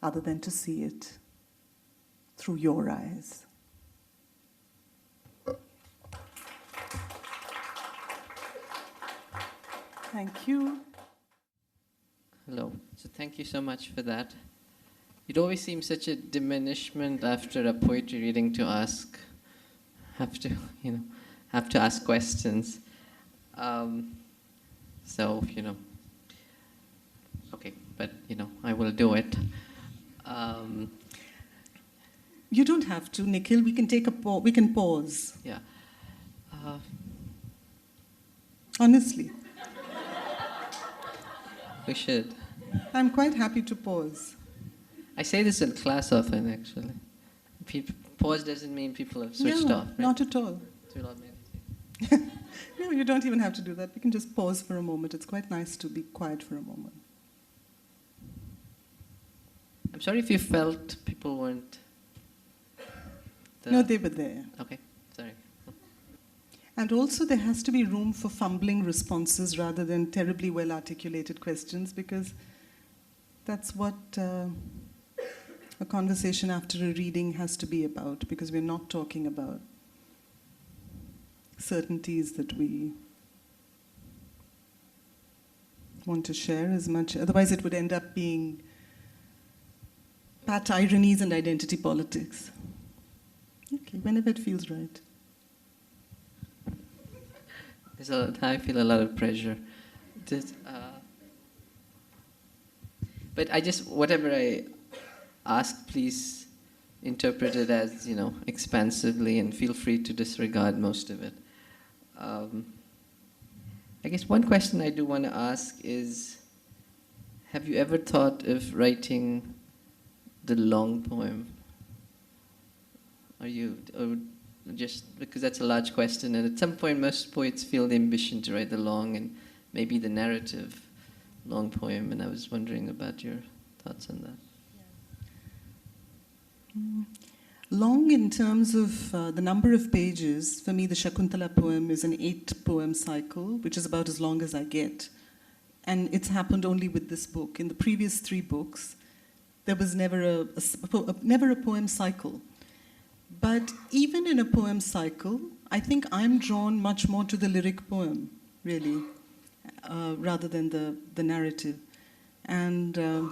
other than to see it through your eyes. Thank you. Hello. So thank you so much for that. It always seems such a diminishment after a poetry reading to have to ask questions. Okay, but I will do it. You don't have to, Nikhil. We can we can pause. Yeah. Honestly, We should. I'm quite happy to pause. I say this in class often, actually. Pause doesn't mean people have switched off, right? Not at all. So we'll all meditate. No, you don't even have to do that. We can just pause for a moment. It's quite nice to be quiet for a moment. I'm sorry if you felt people weren't there. No, they were there. Okay, sorry. And also there has to be room for fumbling responses rather than terribly well-articulated questions, because that's what a conversation after a reading has to be about, because we're not talking about certainties that we want to share as much. Otherwise it would end up being pat ironies and identity politics. Okay, whenever it feels right. I feel a lot of pressure. But whatever I ask, please interpret it as, expansively, and feel free to disregard most of it. I guess one question I do want to ask is, have you ever thought of writing the long poem? Or just because that's a large question, and at some point most poets feel the ambition to write the long and maybe the narrative long poem, and I was wondering about your thoughts on that. Long in terms of the number of pages, for me the Shakuntala poem is an 8-poem cycle, which is about as long as I get. And it's happened only with this book. In the previous 3 books, there was never a poem cycle. But even in a poem cycle, I think I'm drawn much more to the lyric poem, really, rather than the narrative. And the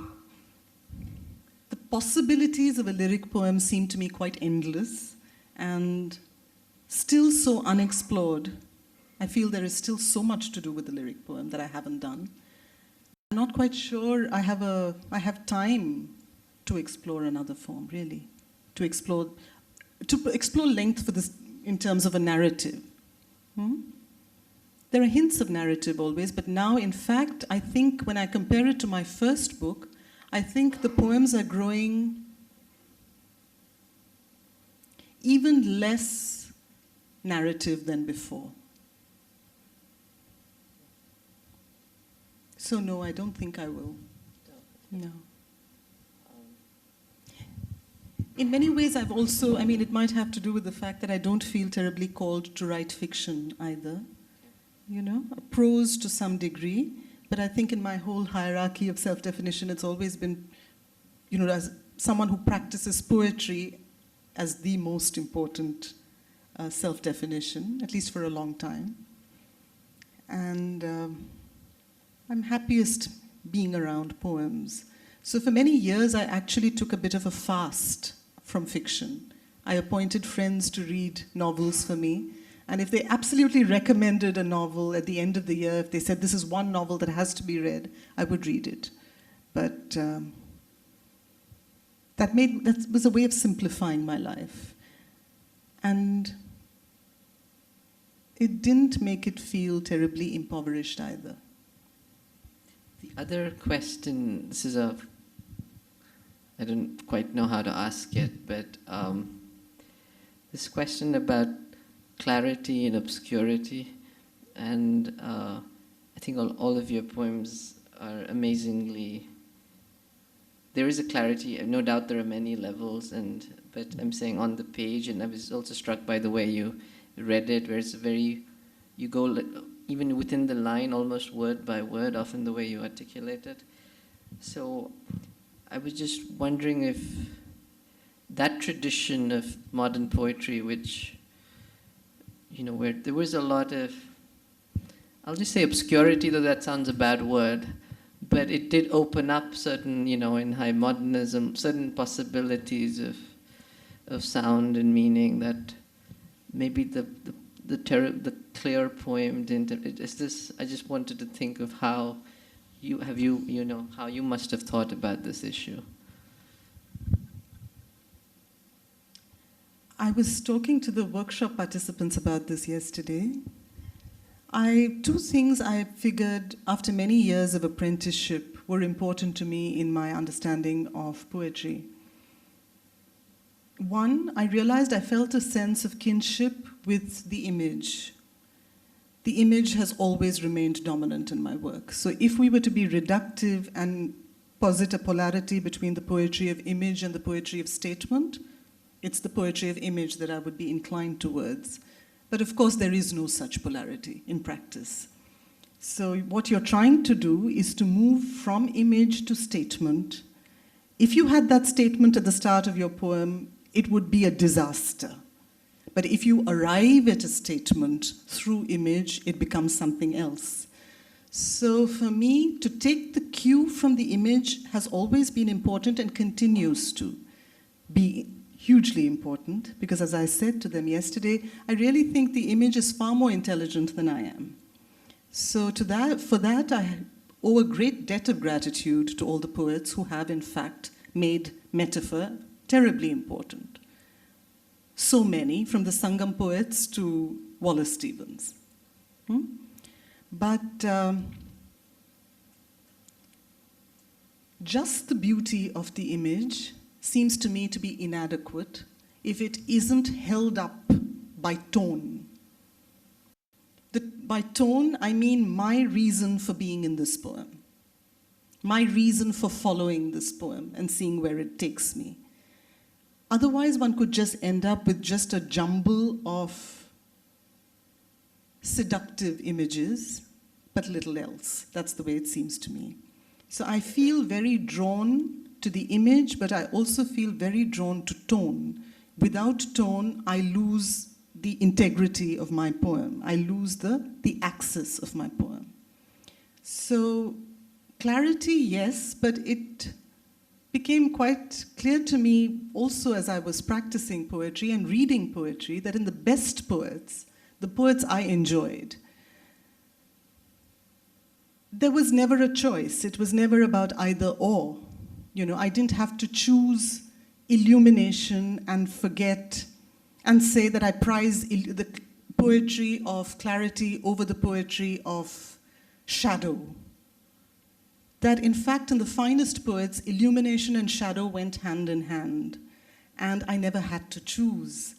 possibilities of a lyric poem seem to me quite endless and still so unexplored. I feel there is still so much to do with the lyric poem that I haven't done. I'm not quite sure I have time to explore another form, really, to explore length for this in terms of a narrative. There are hints of narrative always, but now, in fact, I think when I compare it to my first book, I think the poems are growing even less narrative than before. So no, I don't think I will. No. In many ways, I've also, it might have to do with the fact that I don't feel terribly called to write fiction either. Prose to some degree, but I think in my whole hierarchy of self-definition, it's always been, as someone who practices poetry as the most important self-definition, at least for a long time. And I'm happiest being around poems. So for many years, I actually took a bit of a fast from fiction. I appointed friends to read novels for me. And if they absolutely recommended a novel at the end of the year, if they said this is one novel that has to be read, I would read it. But that was a way of simplifying my life. And it didn't make it feel terribly impoverished either. The other question, I don't quite know how to ask it, but this question about clarity and obscurity, and I think all of your poems are amazingly, there is a clarity, no doubt there are many levels, but I'm saying on the page, and I was also struck by the way you read it, where it's you go even within the line, almost word by word, often the way you articulate it. So I was just wondering if that tradition of modern poetry, which where there was a lot of, I'll just say obscurity, though that sounds a bad word, but it did open up certain, in high modernism, certain possibilities of sound and meaning that maybe the clear poem didn't. I just wanted to think of how how you must have thought about this issue. I was talking to the workshop participants about this yesterday. Two things I figured after many years of apprenticeship were important to me in my understanding of poetry. One, I realized I felt a sense of kinship with the image. The image has always remained dominant in my work. So if we were to be reductive and posit a polarity between the poetry of image and the poetry of statement, it's the poetry of image that I would be inclined towards. But of course, there is no such polarity in practice. So what you're trying to do is to move from image to statement. If you had that statement at the start of your poem, it would be a disaster. But if you arrive at a statement through image, it becomes something else. So for me, to take the cue from the image has always been important and continues to be hugely important, because as I said to them yesterday, I really think the image is far more intelligent than I am. So for that, I owe a great debt of gratitude to all the poets who have, in fact, made metaphor terribly important. So many, from the Sangam poets to Wallace Stevens. But just the beauty of the image seems to me to be inadequate if it isn't held up by tone. By tone, I mean my reason for being in this poem, my reason for following this poem and seeing where it takes me. Otherwise, one could just end up with just a jumble of seductive images, but little else. That's the way it seems to me. So I feel very drawn to the image, but I also feel very drawn to tone. without tone, I lose the integrity of my poem. I lose the axis of my poem. So clarity, yes, but it became quite clear to me also as I was practicing poetry and reading poetry that in the best poets, the poets I enjoyed, there was never a choice. It was never about either or. I didn't have to choose illumination and forget and say that I prize the poetry of clarity over the poetry of shadow. That in fact, in the finest poets, illumination and shadow went hand in hand. And I never had to choose.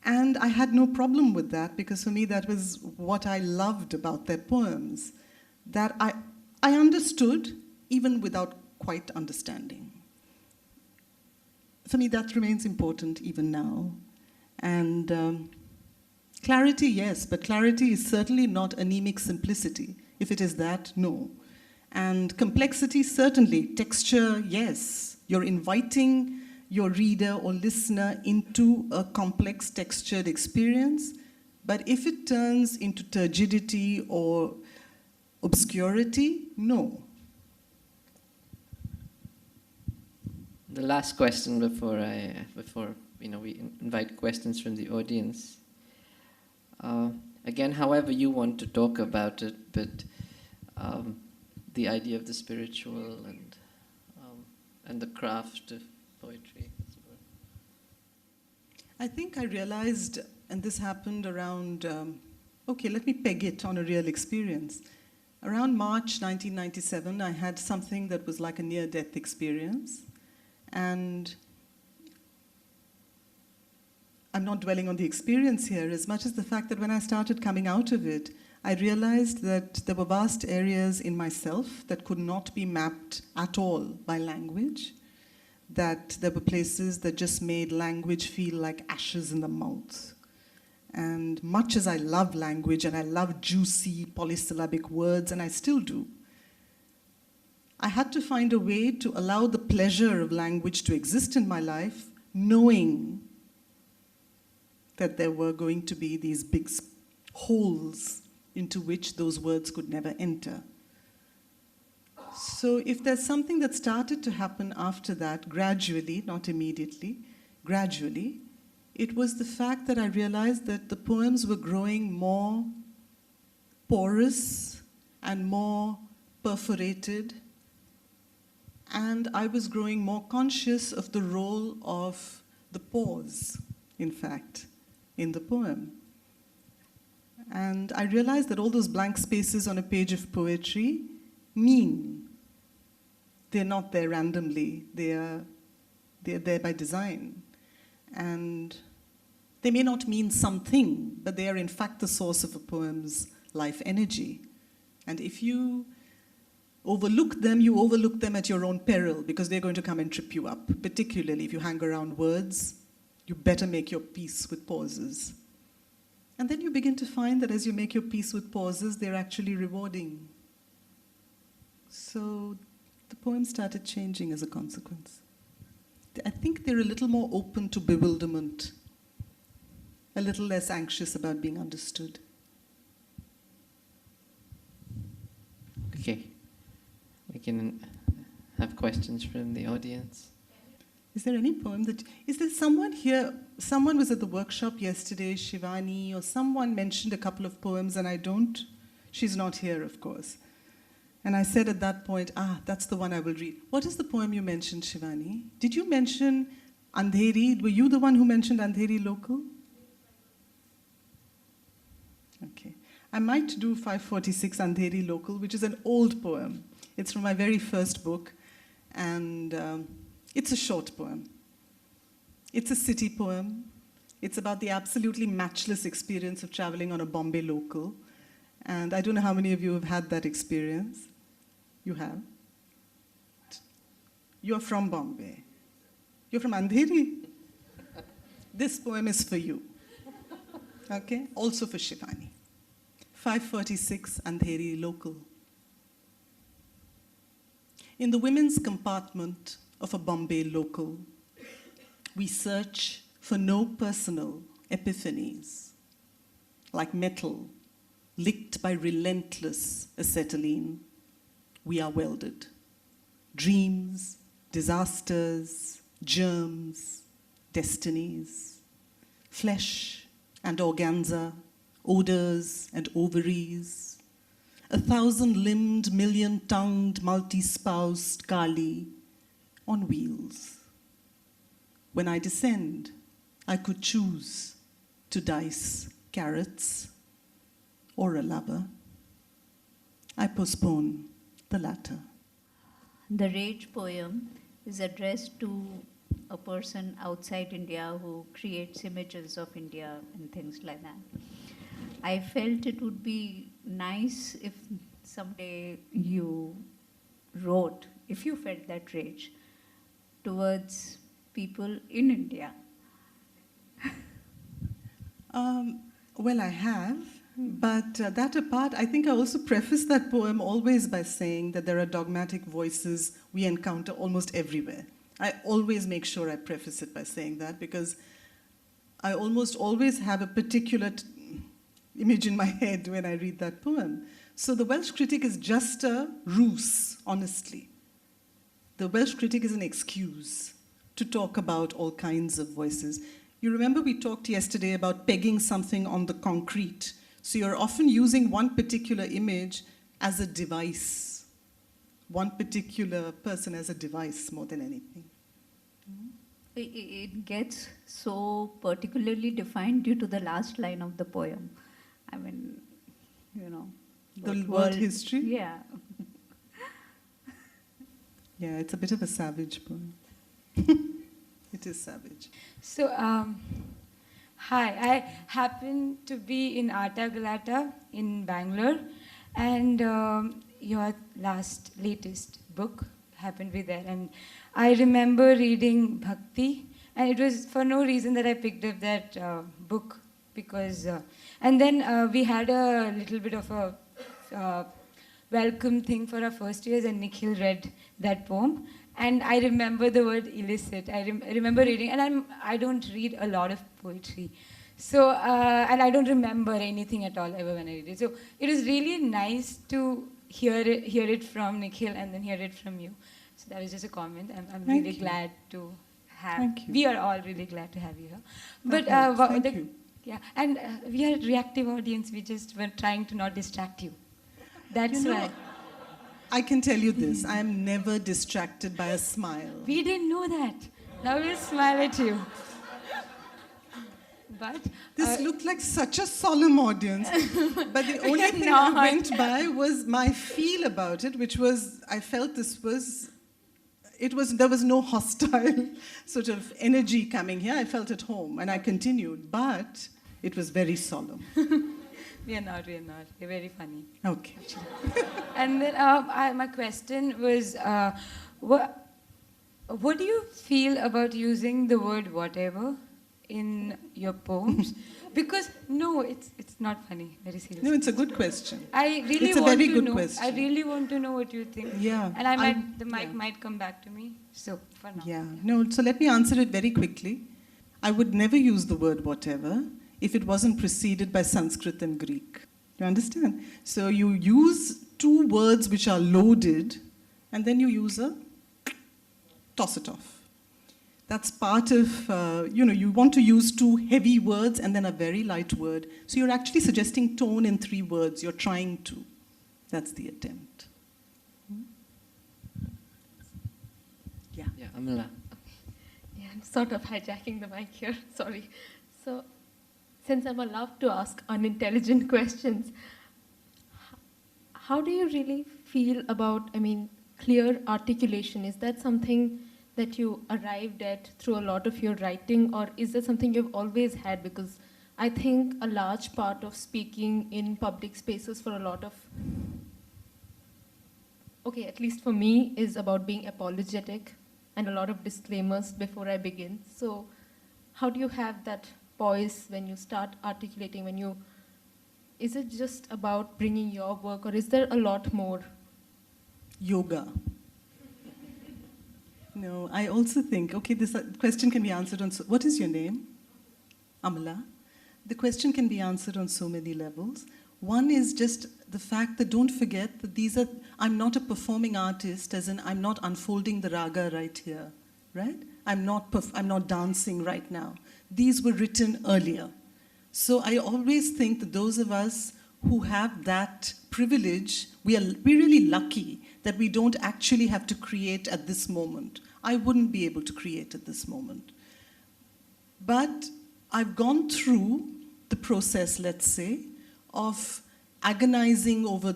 And I had no problem with that, because for me that was what I loved about their poems. That I understood, even without quite understanding. For me, that remains important even now. And clarity, yes, but clarity is certainly not anemic simplicity. If it is that, no. And complexity, certainly. Texture, yes. You're inviting your reader or listener into a complex, textured experience. But if it turns into turgidity or obscurity, no. The last question before we invite questions from the audience. Again, however you want to talk about it, but the idea of the spiritual and the craft of poetry. I think I realized, and this happened around, let me peg it on a real experience. Around March 1997, I had something that was like a near-death experience. And I'm not dwelling on the experience here as much as the fact that when I started coming out of it, I realized that there were vast areas in myself that could not be mapped at all by language, that there were places that just made language feel like ashes in the mouth. And much as I love language and I love juicy polysyllabic words, and I still do, I had to find a way to allow the pleasure of language to exist in my life, knowing that there were going to be these big holes into which those words could never enter. So if there's something that started to happen after that, gradually, not immediately, gradually, it was the fact that I realized that the poems were growing more porous and more perforated, and I was growing more conscious of the role of the pause, in fact, in the poem. And I realized that all those blank spaces on a page of poetry mean. They're not there randomly. They're there by design. And they may not mean something, but they are in fact the source of a poem's life energy. And if you overlook them at your own peril, because they're going to come and trip you up. Particularly if you hang around words, you better make your peace with pauses. And then you begin to find that as you make your peace with pauses, they're actually rewarding. So the poem started changing as a consequence. I think they're a little more open to bewilderment, a little less anxious about being understood. Okay. We can have questions from the audience. Is there any poem is there someone here, someone was at the workshop yesterday, Shivani, or someone mentioned a couple of poems and I don't? She's not here, of course. And I said at that point, that's the one I will read. What is the poem you mentioned, Shivani? Did you mention Andheri? Were you the one who mentioned Andheri Local? Okay. I might do 546 Andheri Local, which is an old poem. It's from my very first book, and it's a short poem. It's a city poem. It's about the absolutely matchless experience of traveling on a Bombay local. And I don't know how many of you have had that experience. You have? You're from Bombay. You're from Andheri. This poem is for you. Okay? Also for Shivani. 546 Andheri Local. In the women's compartment of a Bombay local, we search for no personal epiphanies. Like metal, licked by relentless acetylene, we are welded. Dreams, disasters, germs, destinies, flesh and organza, odors and ovaries, 1,000-limbed, million-tongued, multi-spoused Kali on wheels. When I descend, I could choose to dice carrots or a lover. I postpone the latter. The Rage poem is addressed to a person outside India who creates images of India and things like that. I felt it would be nice if someday you wrote, if you felt that rage, towards people in India. Well, I have, but that apart, I think I also preface that poem always by saying that there are dogmatic voices we encounter almost everywhere. I always make sure I preface it by saying that, because I almost always have a particular image in my head when I read that poem. So the Welsh critic is just a ruse, honestly. The Welsh critic is an excuse to talk about all kinds of voices. You remember we talked yesterday about pegging something on the concrete. So you're often using one particular image as a device, one particular person as a device more than anything. It gets so particularly defined due to the last line of the poem. I mean, you know. The world history? Yeah. Yeah, it's a bit of a savage poem. It is savage. So, hi, I happen to be in Arta Galata in Bangalore, and your latest book happened to be there. And I remember reading Bhakti, and it was for no reason that I picked up that book, because, and then we had a little bit of a welcome thing for our first years, and Nikhil read that poem. And I remember the word illicit. I remember reading, and I don't read a lot of poetry. So, and I don't remember anything at all ever when I read it. So it was really nice to hear it from Nikhil and then hear it from you. So that was just a comment. I'm really glad to have. Thank you. We are all really glad to have you here. But Thank you. yeah, and we are a reactive audience. We just were trying to not distract you. That's why. I can tell you this, I am never distracted by a smile. We didn't know that. Now we'll smile at you. But This looked like such a solemn audience, but the only thing not. I went by was my feel about it, which was, I felt there was no hostile sort of energy coming here. I felt at home, and I continued, but it was very solemn. we are not. We're very funny. Okay. And then my question was, what do you feel about using the word whatever in your poems? Because, no, it's not funny, very seriously. No, it's a good question. I really It's a want very to good know. question. I really want to know what you think. Yeah. And the mic might come back to me. So, for now. Yeah. No, so let me answer it very quickly. I would never use the word whatever if it wasn't preceded by Sanskrit and Greek. You understand? So you use two words which are loaded, and then you use toss it off. That's part of, you want to use two heavy words and then a very light word. So you're actually suggesting tone in three words. You're trying to. That's the attempt. Yeah. Yeah, Amala. Yeah, I'm sort of hijacking the mic here, sorry. So, since I'm allowed to ask unintelligent questions, how do you really feel about, clear articulation? Is that something that you arrived at through a lot of your writing, or is that something you've always had? Because I think a large part of speaking in public spaces for a lot of, at least for me, is about being apologetic and a lot of disclaimers before I begin. So how do you have that poise when you start articulating, is it just about bringing your work, or is there a lot more? Yoga. No, I also think, this question can be answered on, what is your name? Amala. The question can be answered on so many levels. One is just the fact that don't forget that I'm not a performing artist, as in I'm not unfolding the raga right here, right? I'm not dancing right now. These were written earlier. So I always think that those of us who have that privilege, we're really lucky that we don't actually have to create at this moment. I wouldn't be able to create at this moment. But I've gone through the process, let's say, of agonizing over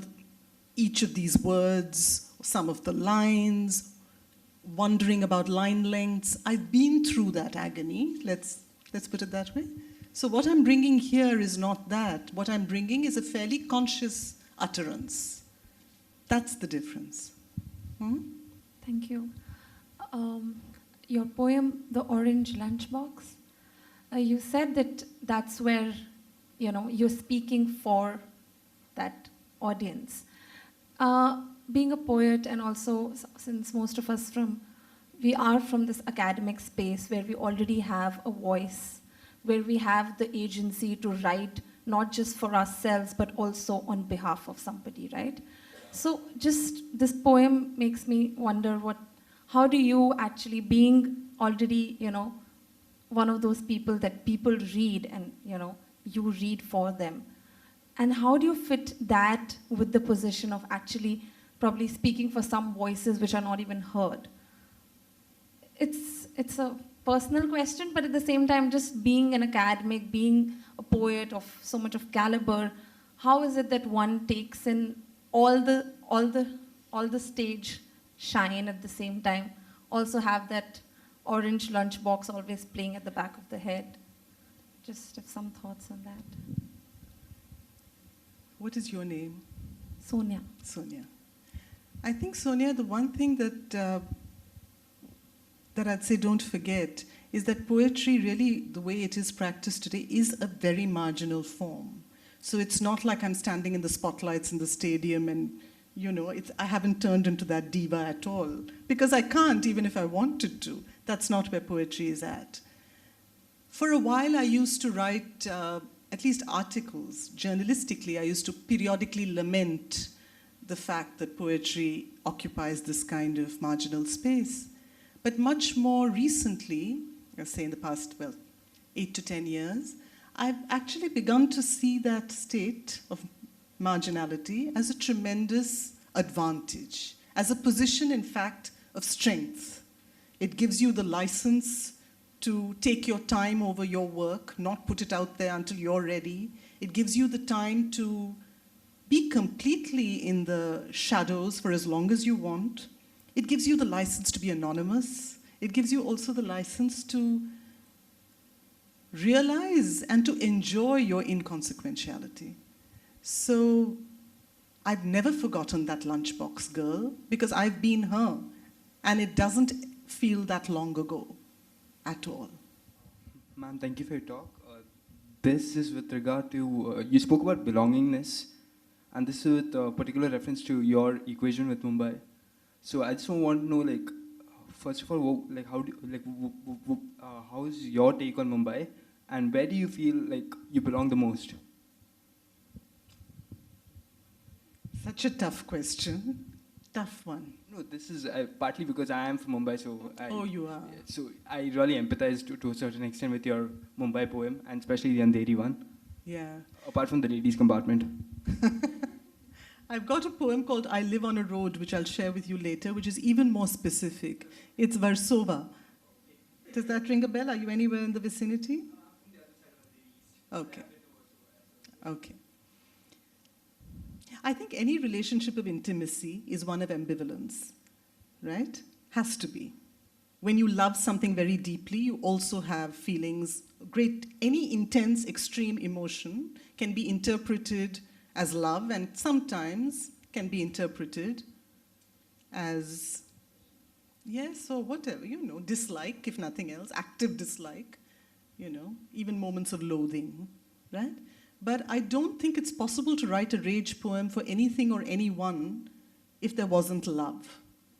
each of these words, some of the lines, wondering about line lengths. I've been through that agony, let's put it that way. So what I'm bringing here is not that. What I'm bringing is a fairly conscious utterance. That's the difference. Thank you. Your poem, The Orange Lunchbox, you said that that's where, you're speaking for that audience. Being a poet, and also since most of us we are from this academic space where we already have a voice, where we have the agency to write not just for ourselves, but also on behalf of somebody, right? So just this poem makes me wonder how do you actually, being already, one of those people that people read and, you read for them, and how do you fit that with the position of actually probably speaking for some voices which are not even heard? It's a personal question, but at the same time, just being an academic, being a poet of so much of caliber, how is it that one takes in all the stage shine at the same time, also have that orange lunchbox always playing at the back of the head? Just have some thoughts on that. What is your name? Sonia. Sonia. I think, Sonia, the one thing that I'd say don't forget is that poetry really, the way it is practiced today, is a very marginal form. So it's not like I'm standing in the spotlights in the stadium and, I haven't turned into that diva at all. Because I can't, even if I wanted to. That's not where poetry is at. For a while, I used to write at least articles. Journalistically, I used to periodically lament the fact that poetry occupies this kind of marginal space. But much more recently, I'll say in the past, 8 to 10 years, I've actually begun to see that state of marginality as a tremendous advantage, as a position, in fact, of strength. It gives you the license to take your time over your work, not put it out there until you're ready. It gives you the time to be completely in the shadows for as long as you want. It gives you the license to be anonymous. It gives you also the license to realize and to enjoy your inconsequentiality. So I've never forgotten that lunchbox girl because I've been her, and it doesn't feel that long ago at all. Ma'am, thank you for your talk. This is with regard to, you spoke about belongingness, and this is with particular reference to your equation with Mumbai. So I just want to know, first of all, how is your take on Mumbai, and where do you feel like you belong the most? Such a tough question. Tough one. No, this is partly because I am from Mumbai, so you are. So I really empathize to a certain extent with your Mumbai poem, and especially the Andheri one. Yeah. Apart from the ladies' compartment. I've got a poem called I Live on a Road, which I'll share with you later, which is even more specific. It's Versova. Does that ring a bell? Are you anywhere in the vicinity? Okay. Okay. I think any relationship of intimacy is one of ambivalence, right? Has to be. When you love something very deeply, you also have feelings. Any intense, extreme emotion can be interpreted as love, and sometimes can be interpreted as, yes, or whatever, dislike, if nothing else, active dislike, even moments of loathing, right? But I don't think it's possible to write a rage poem for anything or anyone if there wasn't love.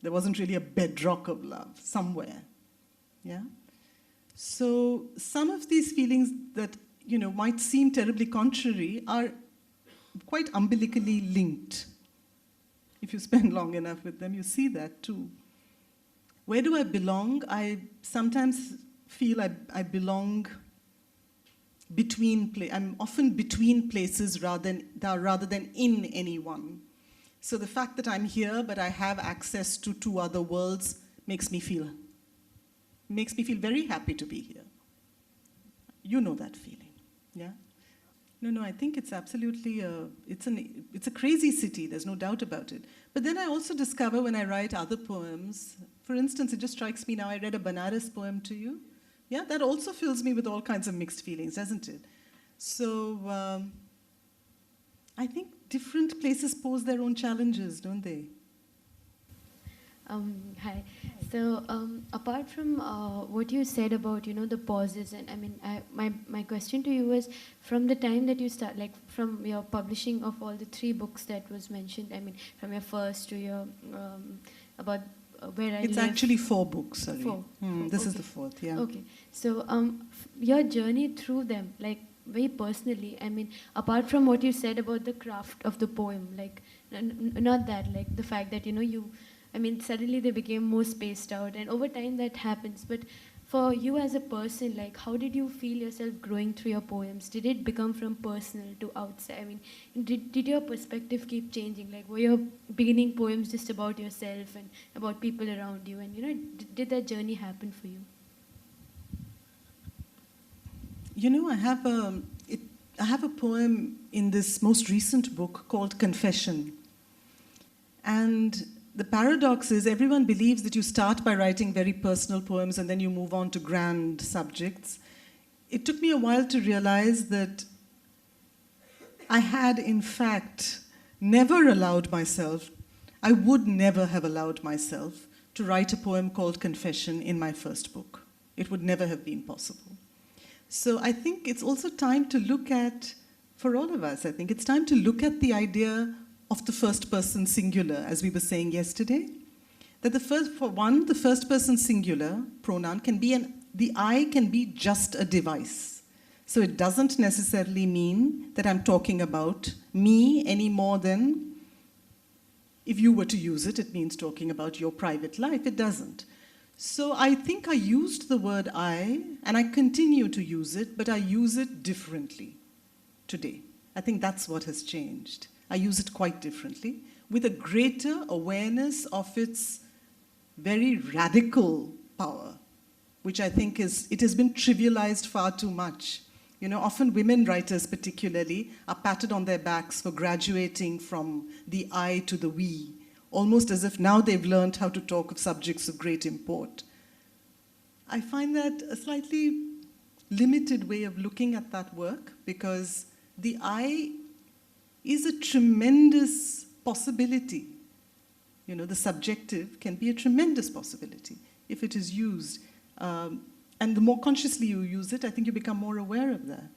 There wasn't really a bedrock of love somewhere, yeah? So some of these feelings that, might seem terribly contrary are quite umbilically linked. If you spend long enough with them, you see that too. Where do I belong? I sometimes feel I belong I'm often between places rather than in any one. So the fact that I'm here, but I have access to two other worlds, makes me feel very happy to be here. You know that feeling, yeah? No, I think it's absolutely, it's a crazy city, there's no doubt about it. But then I also discover when I write other poems, for instance, it just strikes me now, I read a Banaras poem to you. Yeah, that also fills me with all kinds of mixed feelings, doesn't it? So I think different places pose their own challenges, don't they? Hi. So apart from what you said about the pauses, and I mean my question to you was, from the time that you start, like from your publishing of all the 3 books that was mentioned, I mean from your first to your about where I It's live. actually 4 books, sorry. 4. This is the 4th, yeah. Okay. So your journey through them, like very personally, I mean, apart from what you said about the craft of the poem, like not that, like the fact that I mean, suddenly they became more spaced out, and over time that happens. But for you as a person, like, how did you feel yourself growing through your poems? Did it become from personal to outside? I mean, did your perspective keep changing? Like, were your beginning poems just about yourself and about people around you? And, did that journey happen for you? I have a poem in this most recent book called Confession. And the paradox is everyone believes that you start by writing very personal poems and then you move on to grand subjects. It took me a while to realize that I had, in fact, never allowed myself, I would never have allowed myself to write a poem called Confession in my first book. It would never have been possible. So I think it's also time to look at, for all of us, I think it's time to look at the idea of the first person singular, as we were saying yesterday. That the first person singular pronoun can be, the I can be just a device. So it doesn't necessarily mean that I'm talking about me any more than, if you were to use it, it means talking about your private life. It doesn't. So I think I used the word I, and I continue to use it, but I use it differently today. I think that's what has changed. I use it quite differently, with a greater awareness of its very radical power, which I think it has been trivialized far too much. Often women writers particularly are patted on their backs for graduating from the I to the we, almost as if now they've learned how to talk of subjects of great import. I find that a slightly limited way of looking at that work, because the I is a tremendous possibility. The subjective can be a tremendous possibility if it is used. And the more consciously you use it, I think you become more aware of that.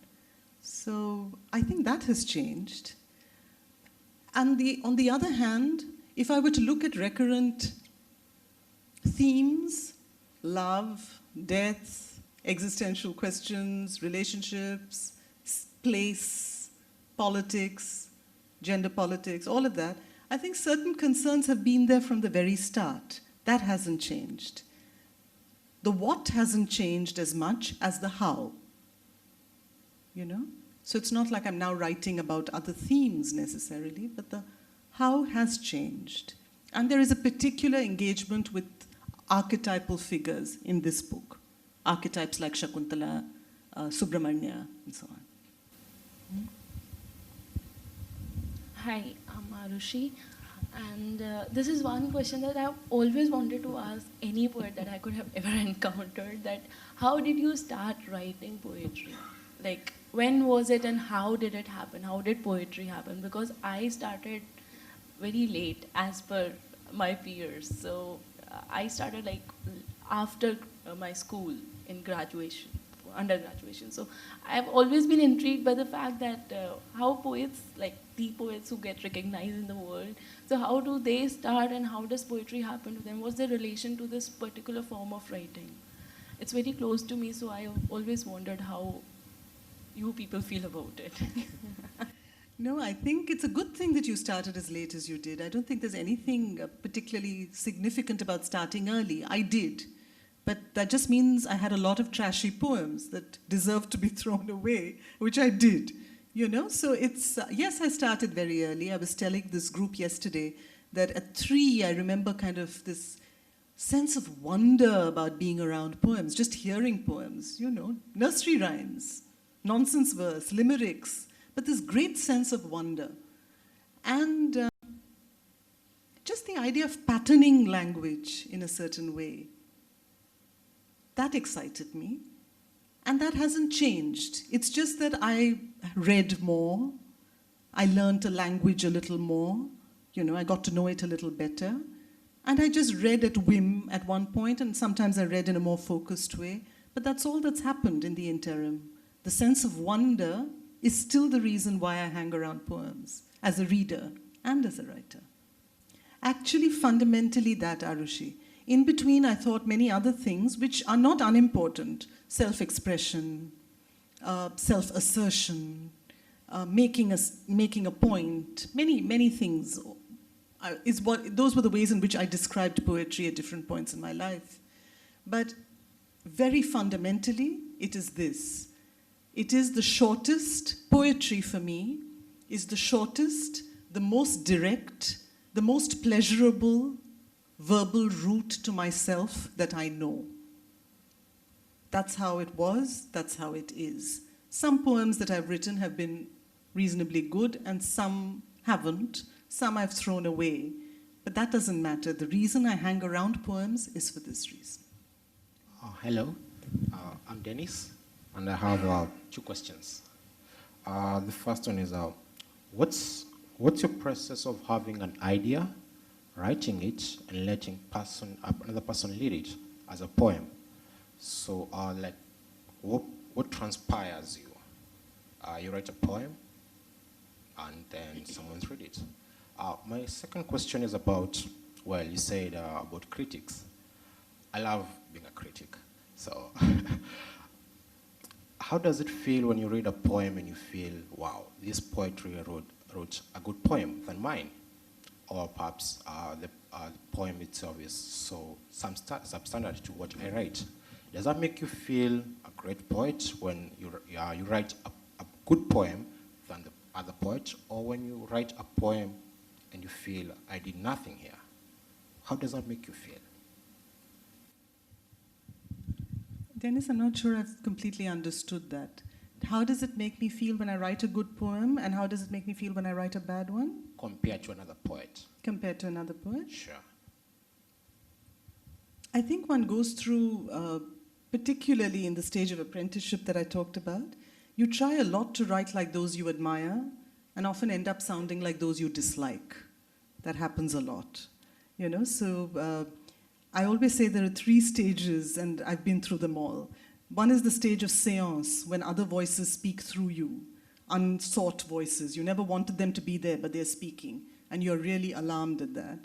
So I think that has changed. And on the other hand, if I were to look at recurrent themes, love, death, existential questions, relationships, place, politics, gender politics, all of that, I think certain concerns have been there from the very start. That hasn't changed. The what hasn't changed as much as the how. So it's not like I'm now writing about other themes necessarily, but the how has changed. And there is a particular engagement with archetypal figures in this book. Archetypes like Shakuntala, Subramania, and so on. Hi, I'm Arushi, and this is one question that I've always wanted to ask any poet that I could have ever encountered, that how did you start writing poetry? Like, when was it and how did it happen? How did poetry happen? Because I started very late as per my peers. So I started like after my school in graduation, undergraduation. So I've always been intrigued by the fact that how poets, like the poets who get recognized in the world, so how do they start and how does poetry happen to them? What's their relation to this particular form of writing? it's very close to me, so I always wondered how you people feel about it. No, I think it's a good thing that you started as late as you did. I don't think there's anything particularly significant about starting early. I did. But that just means I had a lot of trashy poems that deserved to be thrown away, which I did. So it's, yes, I started very early. I was telling this group yesterday that at 3, I remember kind of this sense of wonder about being around poems, just hearing poems, nursery rhymes, nonsense verse, limericks, but this great sense of wonder. And just the idea of patterning language in a certain way, that excited me. And that hasn't changed. It's just that I read more, I learned a language a little more, I got to know it a little better. And I just read at whim at one point, and sometimes I read in a more focused way. But that's all that's happened in the interim. The sense of wonder is still the reason why I hang around poems, as a reader and as a writer. Actually, fundamentally that, Arushi. In between, I thought many other things which are not unimportant. Self-expression, self-assertion, making a point, many things. Those were the ways in which I described poetry at different points in my life. But very fundamentally, it is this. It is the shortest, poetry for me is the shortest, the most direct, the most pleasurable verbal route to myself that I know. That's how it was, that's how it is. Some poems that I've written have been reasonably good and some haven't. Some I've thrown away. But that doesn't matter. The reason I hang around poems is for this reason. Hello, I'm Dennis, and I have 2 questions. The first one is, what's your process of having an idea, writing it, and letting another person lead it as a poem? So, what transpires you? You write a poem, and then someone's read it. My second question is about, you said about critics. I love being a critic. So, how does it feel when you read a poem and you feel, wow, this poetry wrote a good poem than mine? Or perhaps the poem itself is so substandard to what I write. Does that make you feel a great poet when you write a good poem than the other poet, or when you write a poem and you feel, I did nothing here? How does that make you feel? Dennis, I'm not sure I've completely understood that. How does it make me feel when I write a good poem, and how does it make me feel when I write a bad one? Compared to another poet. Compared to another poet? Sure. I think one goes through, particularly in the stage of apprenticeship that I talked about, you try a lot to write like those you admire and often end up sounding like those you dislike. That happens a lot. So I always say there are 3 stages, and I've been through them all. One is the stage of séance, when other voices speak through you, unsought voices. You never wanted them to be there, but they're speaking, and you're really alarmed at that.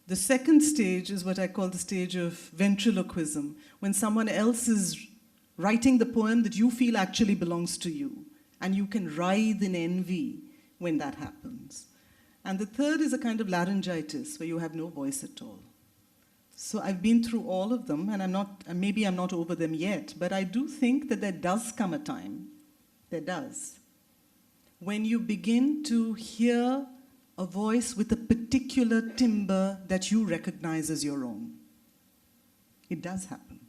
The second stage is what I call the stage of ventriloquism, when someone else is writing the poem that you feel actually belongs to you, and you can writhe in envy when that happens. And the third is a kind of laryngitis, where you have no voice at all. So I've been through all of them, and maybe I'm not over them yet, but I do think that there does come a time, there does, when you begin to hear a voice with a particular timbre that you recognize as your own. It does happen.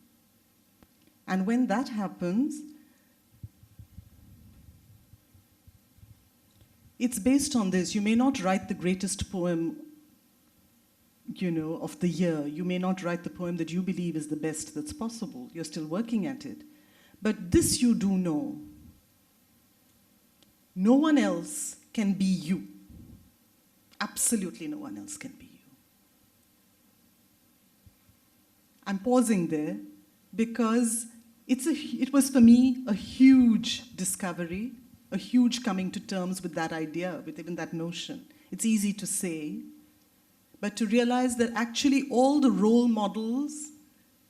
And when that happens, it's based on this. You may not write the greatest poem of the year. You may not write the poem that you believe is the best that's possible. You're still working at it. But this you do know. No one else can be you. Absolutely no one else can be you. I'm pausing there because it was for me a huge discovery, a huge coming to terms with that idea, with even that notion. It's easy to say, but to realize that actually all the role models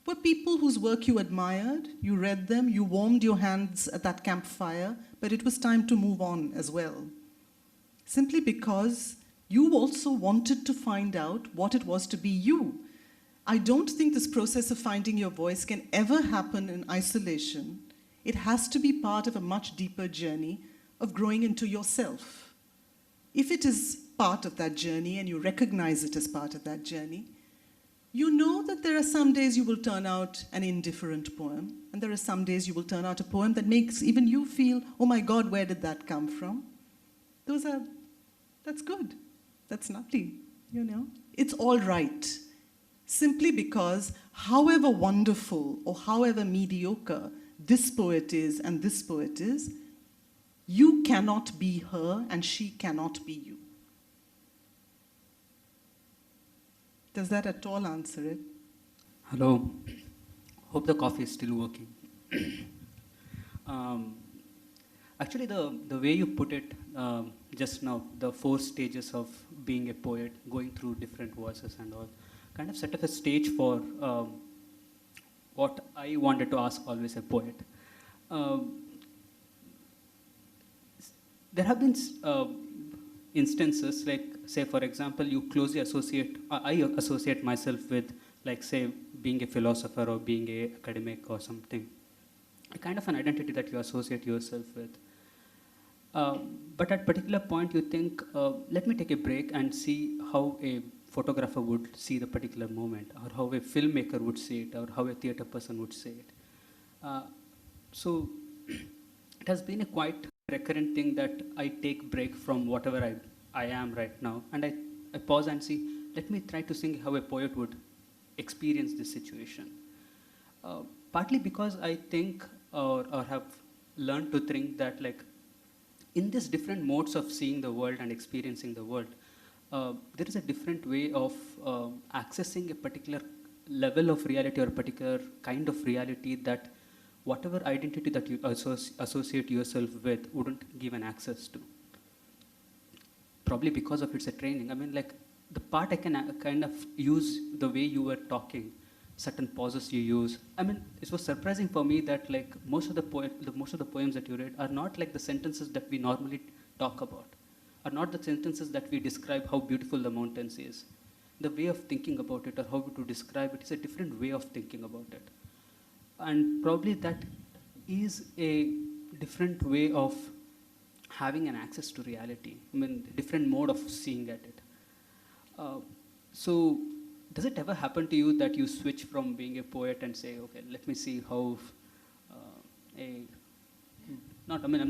were people whose work you admired, you read them, you warmed your hands at that campfire, but it was time to move on as well. Simply because you also wanted to find out what it was to be you. I don't think this process of finding your voice can ever happen in isolation. It has to be part of a much deeper journey of growing into yourself. If it is part of that journey and you recognize it as part of that journey, you know that there are some days you will turn out an indifferent poem, and there are some days you will turn out a poem that makes even you feel, oh my God, where did that come from? That's good. That's lovely, you know. It's all right. Simply because however wonderful or however mediocre this poet is and this poet is, you cannot be her and she cannot be you. Does that at all answer it? Hello. Hope the coffee is still working. Actually, the way you put it just now, the 4 stages of being a poet, going through different voices and all, kind of set up a stage for what I wanted to ask always a poet. There have been instances, like, say, for example, you closely associate, I associate myself with, like, say, being a philosopher or being an academic or something. A kind of an identity that you associate yourself with. But at a particular point, you think, let me take a break and see how a photographer would see the particular moment, or how a filmmaker would see it, or how a theater person would see it. So it has been a quite recurrent thing that I take break from whatever I am right now, and I pause and see, let me try to think how a poet would experience this situation. Partly because I think or have learned to think that, like, in these different modes of seeing the world and experiencing the world, there is a different way of accessing a particular level of reality or a particular kind of reality that whatever identity that you associate yourself with wouldn't give an access to. Probably because of it's a training. I mean, like, the part I can kind of use the way you were talking, certain pauses you use. I mean, it was surprising for me that, like, most of the poems that you read are not like the sentences that we normally talk about, are not the sentences that we describe how beautiful the mountains is. The way of thinking about it or how to describe it is a different way of thinking about it. And probably that is a different way of having an access to reality. I mean, different mode of seeing at it. So does it ever happen to you that you switch from being a poet and say, okay, let me see how I'm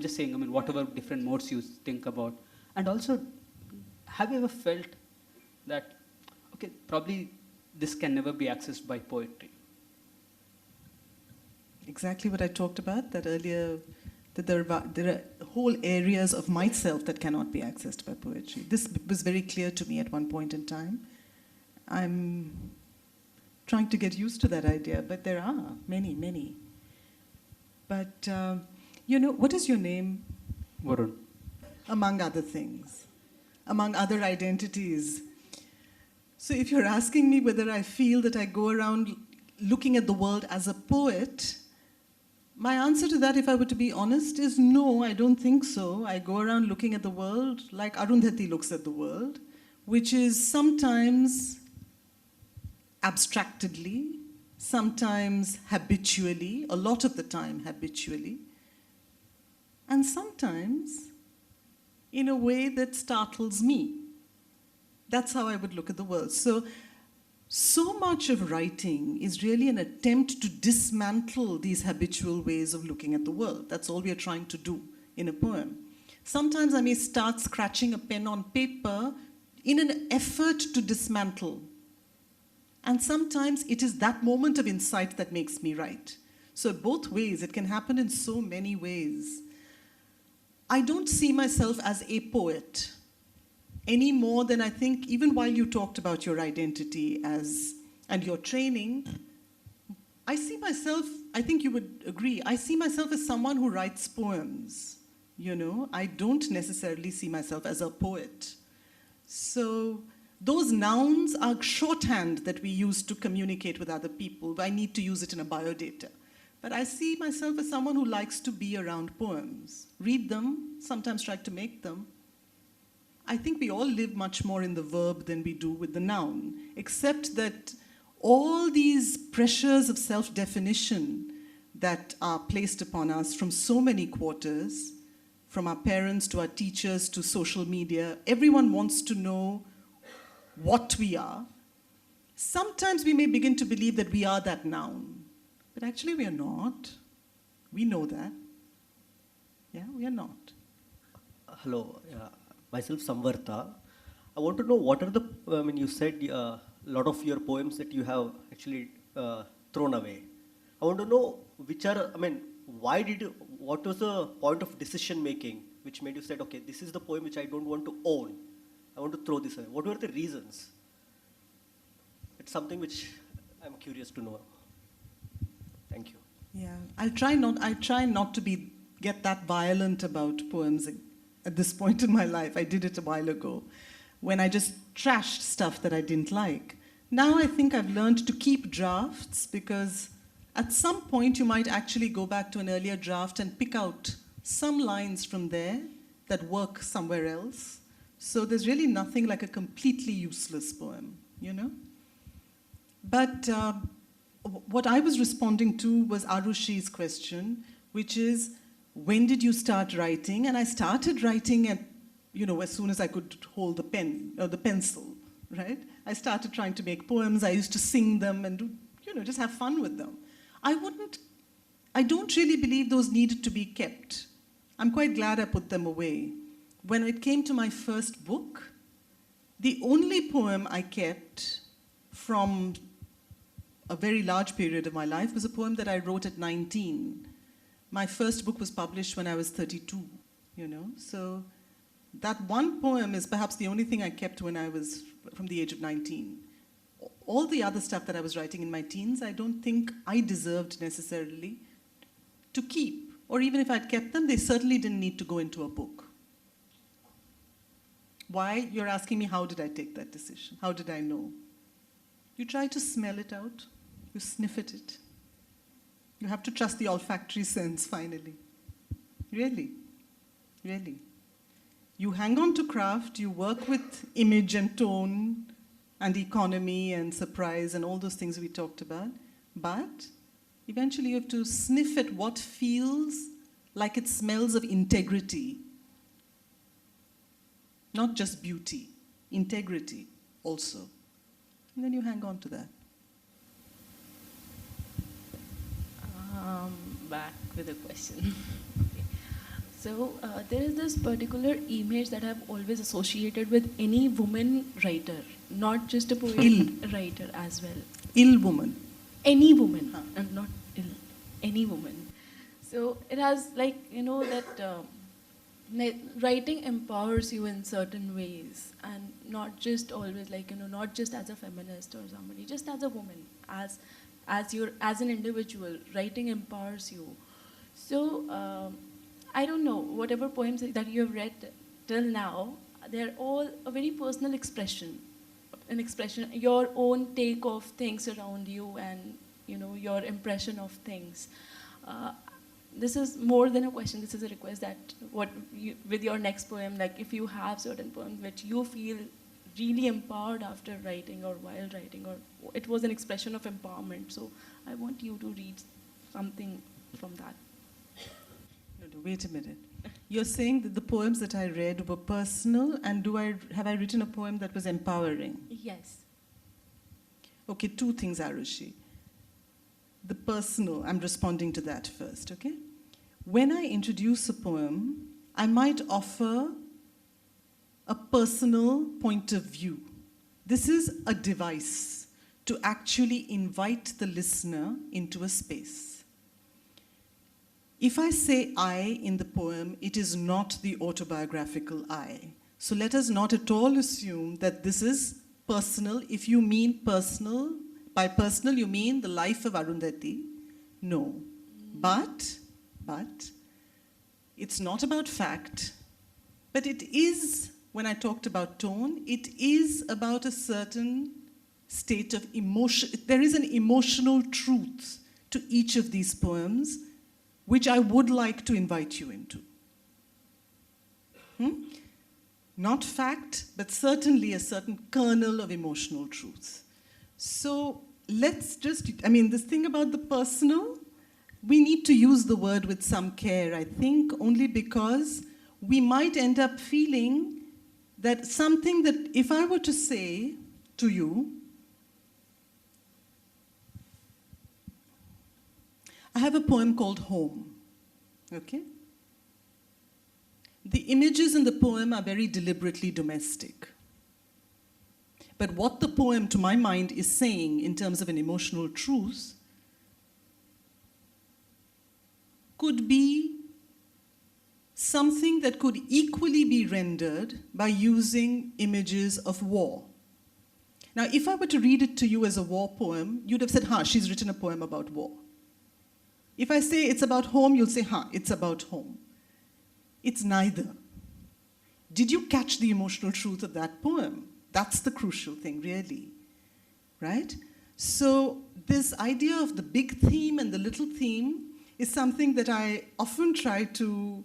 just saying, I mean, whatever different modes you think about. And also, have you ever felt that, okay, probably this can never be accessed by poetry? Exactly what I talked about, that earlier, that there are whole areas of myself that cannot be accessed by poetry. This was very clear to me at one point in time. I'm trying to get used to that idea, but there are many, many. But, what is your name? Varun. Among other things, among other identities. So if you're asking me whether I feel that I go around looking at the world as a poet, my answer to that, if I were to be honest, is no, I don't think so. I go around looking at the world like Arundhathi looks at the world, which is sometimes abstractedly, sometimes habitually, a lot of the time habitually, and sometimes in a way that startles me. That's how I would look at the world. So much of writing is really an attempt to dismantle these habitual ways of looking at the world. That's all we are trying to do in a poem. Sometimes I may start scratching a pen on paper in an effort to dismantle. And sometimes it is that moment of insight that makes me write. So both ways, it can happen in so many ways. I don't see myself as a poet any more than I think, even while you talked about your identity and your training, I see myself, I think you would agree, I see myself as someone who writes poems. I don't necessarily see myself as a poet. So those nouns are shorthand that we use to communicate with other people. I need to use it in a biodata. But I see myself as someone who likes to be around poems, read them, sometimes try to make them. I think we all live much more in the verb than we do with the noun, except that all these pressures of self-definition that are placed upon us from so many quarters, from our parents to our teachers to social media, everyone wants to know what we are. Sometimes we may begin to believe that we are that noun, but actually we are not. We know that. Yeah, we are not. Hello, myself Samvartha. I want to know what are the, you said a lot of your poems that you have actually thrown away. I want to know which are, why did you, what was the point of decision making which made you said, okay, this is the poem which I don't want to own. I want to throw this away. What were the reasons? It's something which I'm curious to know. Thank you. Yeah, I try not to get that violent about poems at this point in my life. I did it a while ago when I just trashed stuff that I didn't like. Now I think I've learned to keep drafts because at some point you might actually go back to an earlier draft and pick out some lines from there that work somewhere else. So there's really nothing like a completely useless poem, you know? But what I was responding to was Arushi's question, which is, when did you start writing? And I started writing at, as soon as I could hold the pen or the pencil, right? I started trying to make poems. I used to sing them and, just have fun with them. I don't really believe those needed to be kept. I'm quite glad I put them away. When it came to my first book, the only poem I kept from a very large period of my life was a poem that I wrote at 19. My first book was published when I was 32, So that one poem is perhaps the only thing I kept when I was from the age of 19. All the other stuff that I was writing in my teens, I don't think I deserved necessarily to keep. Or even if I'd kept them, they certainly didn't need to go into a book. Why? You're asking me, how did I take that decision? How did I know? You try to smell it out. You sniff at it. You have to trust the olfactory sense, finally. Really. Really. You hang on to craft, you work with image and tone and economy and surprise and all those things we talked about, but eventually you have to sniff at what feels like it smells of integrity. Not just beauty, integrity also. And then you hang on to that. Back with a question. Okay. So there is this particular image that I've always associated with any woman writer, not just a poet writer as well. Ill woman. Any woman, and not ill, any woman. So it has that writing empowers you in certain ways, and not just always not just as a feminist or somebody, just as a woman, as an individual, writing empowers you. So I don't know, whatever poems that you have read till now, they're all a very personal expression, your own take of things around you, and your impression of things. This is more than a question. This is a request that with your next poem, if you have certain poems which you feel really empowered after writing or while writing, or it was an expression of empowerment. So I want you to read something from that. No, wait a minute. You're saying that the poems that I read were personal, and have I written a poem that was empowering? Yes. Okay, two things, Arushi. The personal, I'm responding to that first, okay? When I introduce a poem, I might offer a personal point of view. This is a device to actually invite the listener into a space. If I say I in the poem, it is not the autobiographical I. So let us not at all assume that this is personal. If you mean personal, by personal you mean the life of Arundhathi. No. But, it's not about fact, but it is when I talked about tone, it is about a certain state of emotion. There is an emotional truth to each of these poems, which I would like to invite you into. Not fact, but certainly a certain kernel of emotional truth. So let's just, this thing about the personal, we need to use the word with some care, I think, only because we might end up feeling that something that if I were to say to you, I have a poem called Home, okay? The images in the poem are very deliberately domestic. But what the poem, to my mind, is saying in terms of an emotional truth could be something that could equally be rendered by using images of war. Now, if I were to read it to you as a war poem, you'd have said, she's written a poem about war. If I say it's about home, you'll say, it's about home. It's neither. Did you catch the emotional truth of that poem? That's the crucial thing, really, right? So this idea of the big theme and the little theme is something that I often try to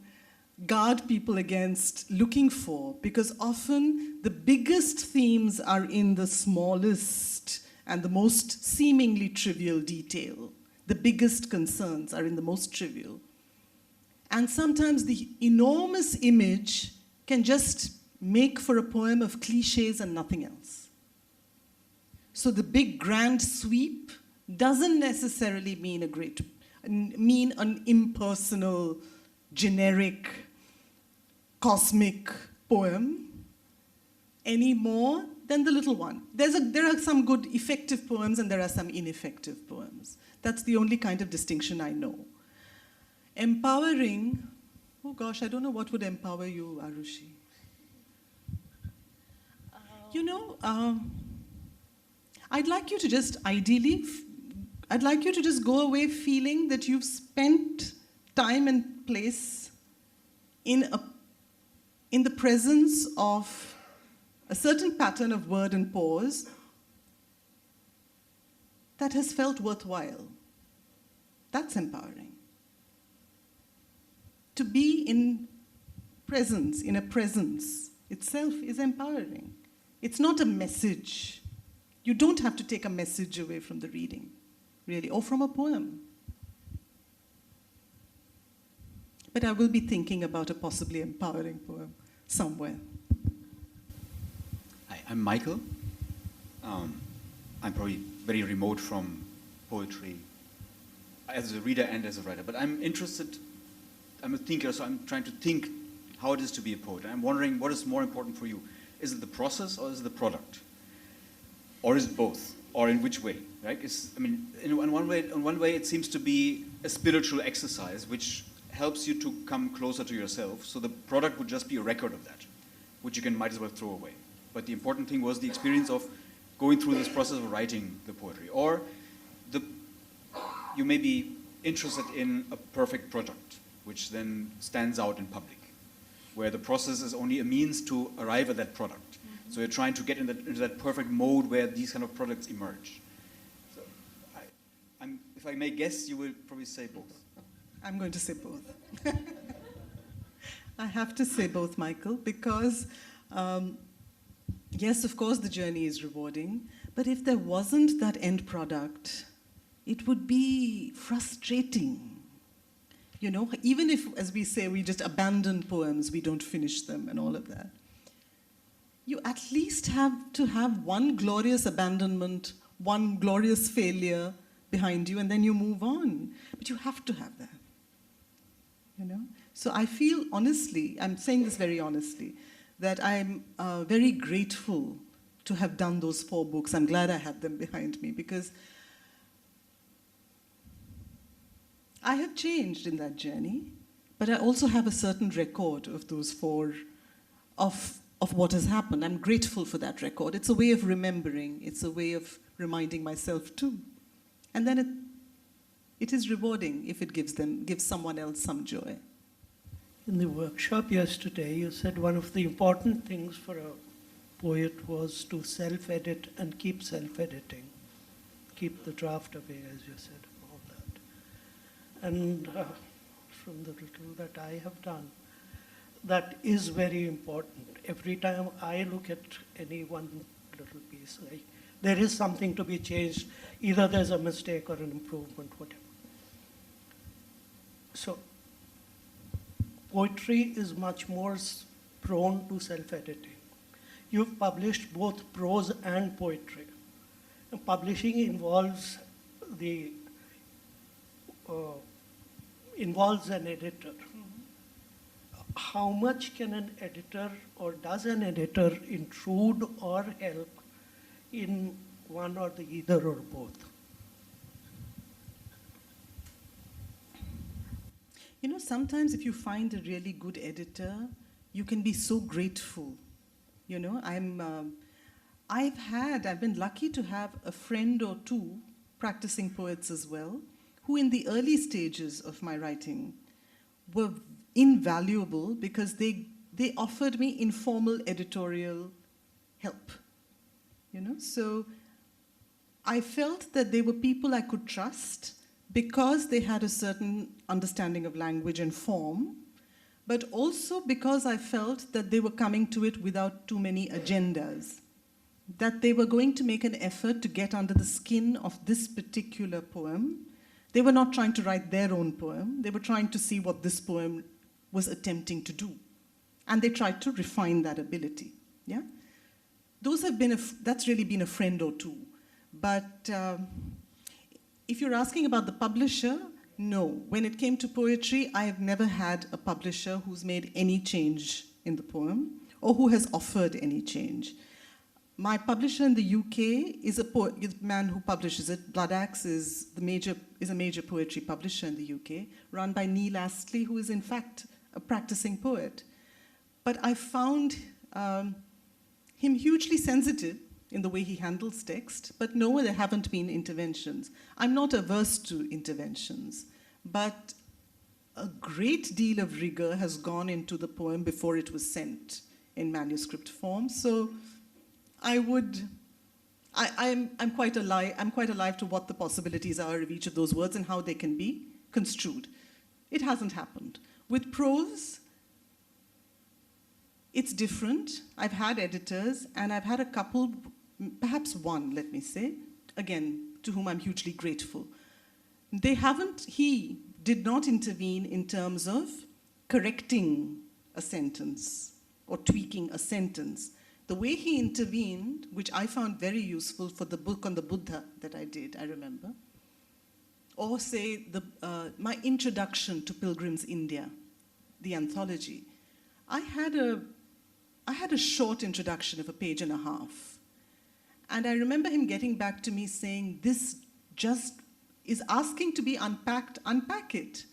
guard people against looking for, because often the biggest themes are in the smallest and the most seemingly trivial detail. The biggest concerns are in the most trivial. And sometimes the enormous image can just make for a poem of cliches and nothing else. So the big grand sweep doesn't necessarily mean an impersonal, generic, cosmic poem any more than the little one. There are some good effective poems and there are some ineffective poems. That's the only kind of distinction I know. Empowering, oh gosh, I don't know what would empower you, Arushi. I'd like you to just go away feeling that you've spent time and place in the presence of a certain pattern of word and pause that has felt worthwhile. That's empowering. To be in a presence itself is empowering. It's not a message. You don't have to take a message away from the reading, really, or from a poem. But I will be thinking about a possibly empowering poem somewhere. Hi, I'm Michael. I'm probably very remote from poetry as a reader and as a writer, but I'm a thinker, so I'm trying to think how it is to be a poet. And I'm wondering what is more important for you. Is it the process or is it the product? Or is it both? Or in which way, right? In one way it seems to be a spiritual exercise which helps you to come closer to yourself. So the product would just be a record of that, which you might as well throw away. But the important thing was the experience of going through this process of writing the poetry. Or you may be interested in a perfect product, which then stands out in public, where the process is only a means to arrive at that product. Mm-hmm. So you're trying to get into that perfect mode where these kind of products emerge. So if I may guess, you will probably say both. I'm going to say both. I have to say both, Michael, because yes, of course, the journey is rewarding, but if there wasn't that end product, it would be frustrating. Even if, as we say, we just abandon poems, we don't finish them and all of that. You at least have to have one glorious abandonment, one glorious failure behind you, and then you move on. But you have to have that. So I feel, honestly, I'm saying this very honestly, that I'm very grateful to have done those 4 books. I'm glad I have them behind me, because I have changed in that journey, but I also have a certain record of those 4, of what has happened. I'm grateful for that record. It's a way of remembering. It's a way of reminding myself too. And then it is rewarding if it gives someone else some joy. In the workshop yesterday, you said one of the important things for a poet was to self-edit and keep self-editing. Keep the draft away, as you said, all that. And from the little that I have done, that is very important. Every time I look at any one little piece, there is something to be changed. Either there's a mistake or an improvement, whatever. So poetry is much more prone to self-editing. You've published both prose and poetry. And publishing involves an editor. How much can an editor, or does an editor intrude or help in one or the either or both? You know, sometimes if you find a really good editor, you can be so grateful. You know, I've been lucky to have a friend or two, practicing poets as well, who in the early stages of my writing were invaluable because they offered me informal editorial help. You know, so I felt that they were people I could trust because they had a certain understanding of language and form, but also because I felt that they were coming to it without too many agendas, that they were going to make an effort to get under the skin of this particular poem. They were not trying to write their own poem. They were trying to see what this poem was attempting to do. And they tried to refine that ability. Yeah? That's really been a friend or two. But if you're asking about the publisher, no. When it came to poetry, I have never had a publisher who's made any change in the poem or who has offered any change. My publisher in the UK is a man who publishes it. Blood Axe is a major poetry publisher in the UK, run by Neil Astley, who is in fact a practicing poet. But I found him hugely sensitive in the way he handles text, but no, there haven't been interventions. I'm not averse to interventions, but a great deal of rigor has gone into the poem before it was sent in manuscript form. So I'm quite alive to what the possibilities are of each of those words and how they can be construed. It hasn't happened. With prose, it's different. I've had editors, and I've had a couple, perhaps one, let me say, again, to whom I'm hugely grateful. He did not intervene in terms of correcting a sentence or tweaking a sentence. The way he intervened, which I found very useful for the book on the Buddha that I did, I remember, or say my introduction to Pilgrim's India, the anthology. I had a short introduction of a page and a half. And I remember him getting back to me saying, this just is asking to be unpacked, unpack it.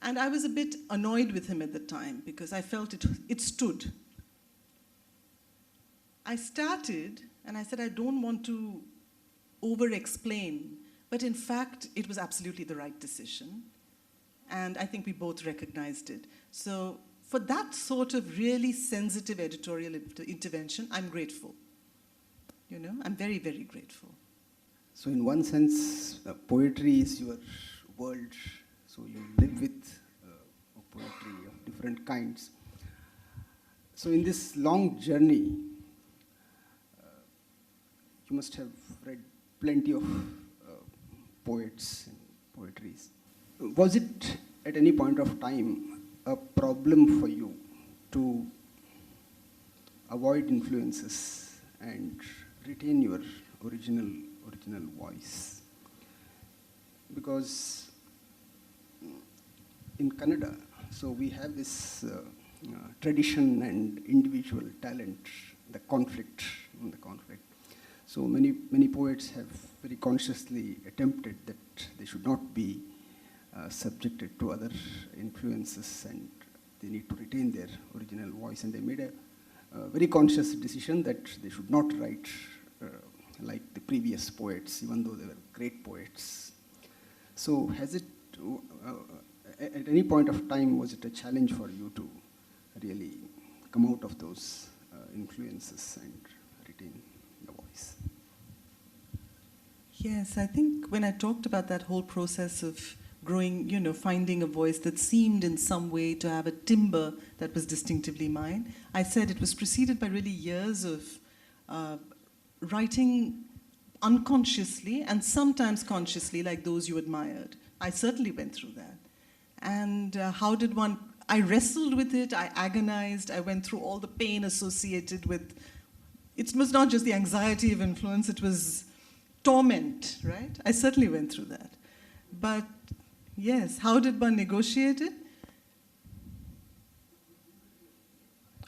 And I was a bit annoyed with him at the time because I felt it stood. I started, and I said, I don't want to over-explain, but in fact, it was absolutely the right decision. And I think we both recognized it. So for that sort of really sensitive editorial intervention, I'm grateful. You know, I'm very, very grateful. So in one sense, poetry is your world. So you live with poetry of different kinds. So in this long journey, you must have read plenty of poets and poetries. Was it at any point of time a problem for you to avoid influences and retain your original voice? Because in Kannada, so we have this tradition and individual talent, the conflict. So many poets have very consciously attempted that they should not be subjected to other influences and they need to retain their original voice. And they made a very conscious decision that they should not write like the previous poets, even though they were great poets. So at any point of time, was it a challenge for you to really come out of those influences and retain the voice? Yes, I think when I talked about that whole process of growing, finding a voice that seemed in some way to have a timbre that was distinctively mine, I said it was preceded by really years of writing unconsciously and sometimes consciously, like those you admired. I certainly went through that. And I wrestled with it, I agonized, I went through all the pain associated with, it was not just the anxiety of influence, it was torment, right? I certainly went through that. But yes, how did one negotiate it?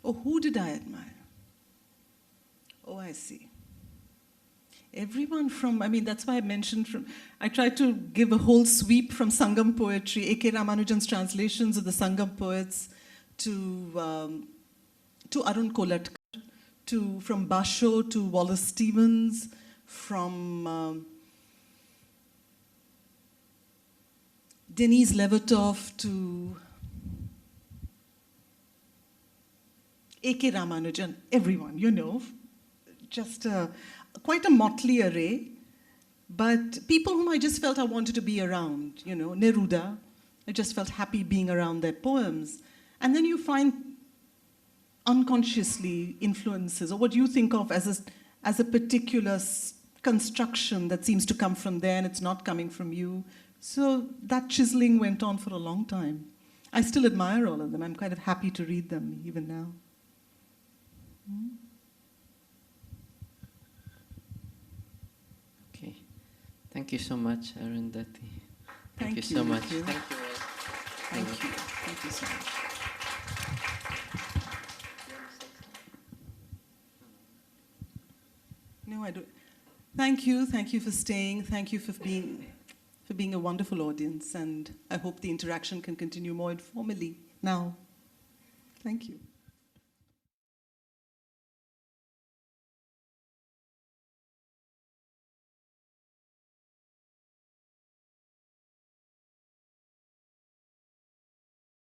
Oh, who did I admire? Oh, I see. Everyone from, that's why I mentioned I tried to give a whole sweep from Sangam poetry, A.K. Ramanujan's translations of the Sangam poets, to Arun Kolatkar, from Basho to Wallace Stevens, from Denise Levertov to A.K. Ramanujan, everyone, just quite a motley array, but people whom I just felt I wanted to be around, Neruda, I just felt happy being around their poems. And then you find unconsciously influences, or what you think of as a particular construction that seems to come from there and it's not coming from you. So that chiseling went on for a long time. I still admire all of them. I'm kind of happy to read them even now. Okay. Thank you so much, Arundhati. Thank you so much. Thank you. Thank you. Thank you so much. No, I don't. Thank you for staying. Thank you for being a wonderful audience, and I hope the interaction can continue more informally now. Thank you.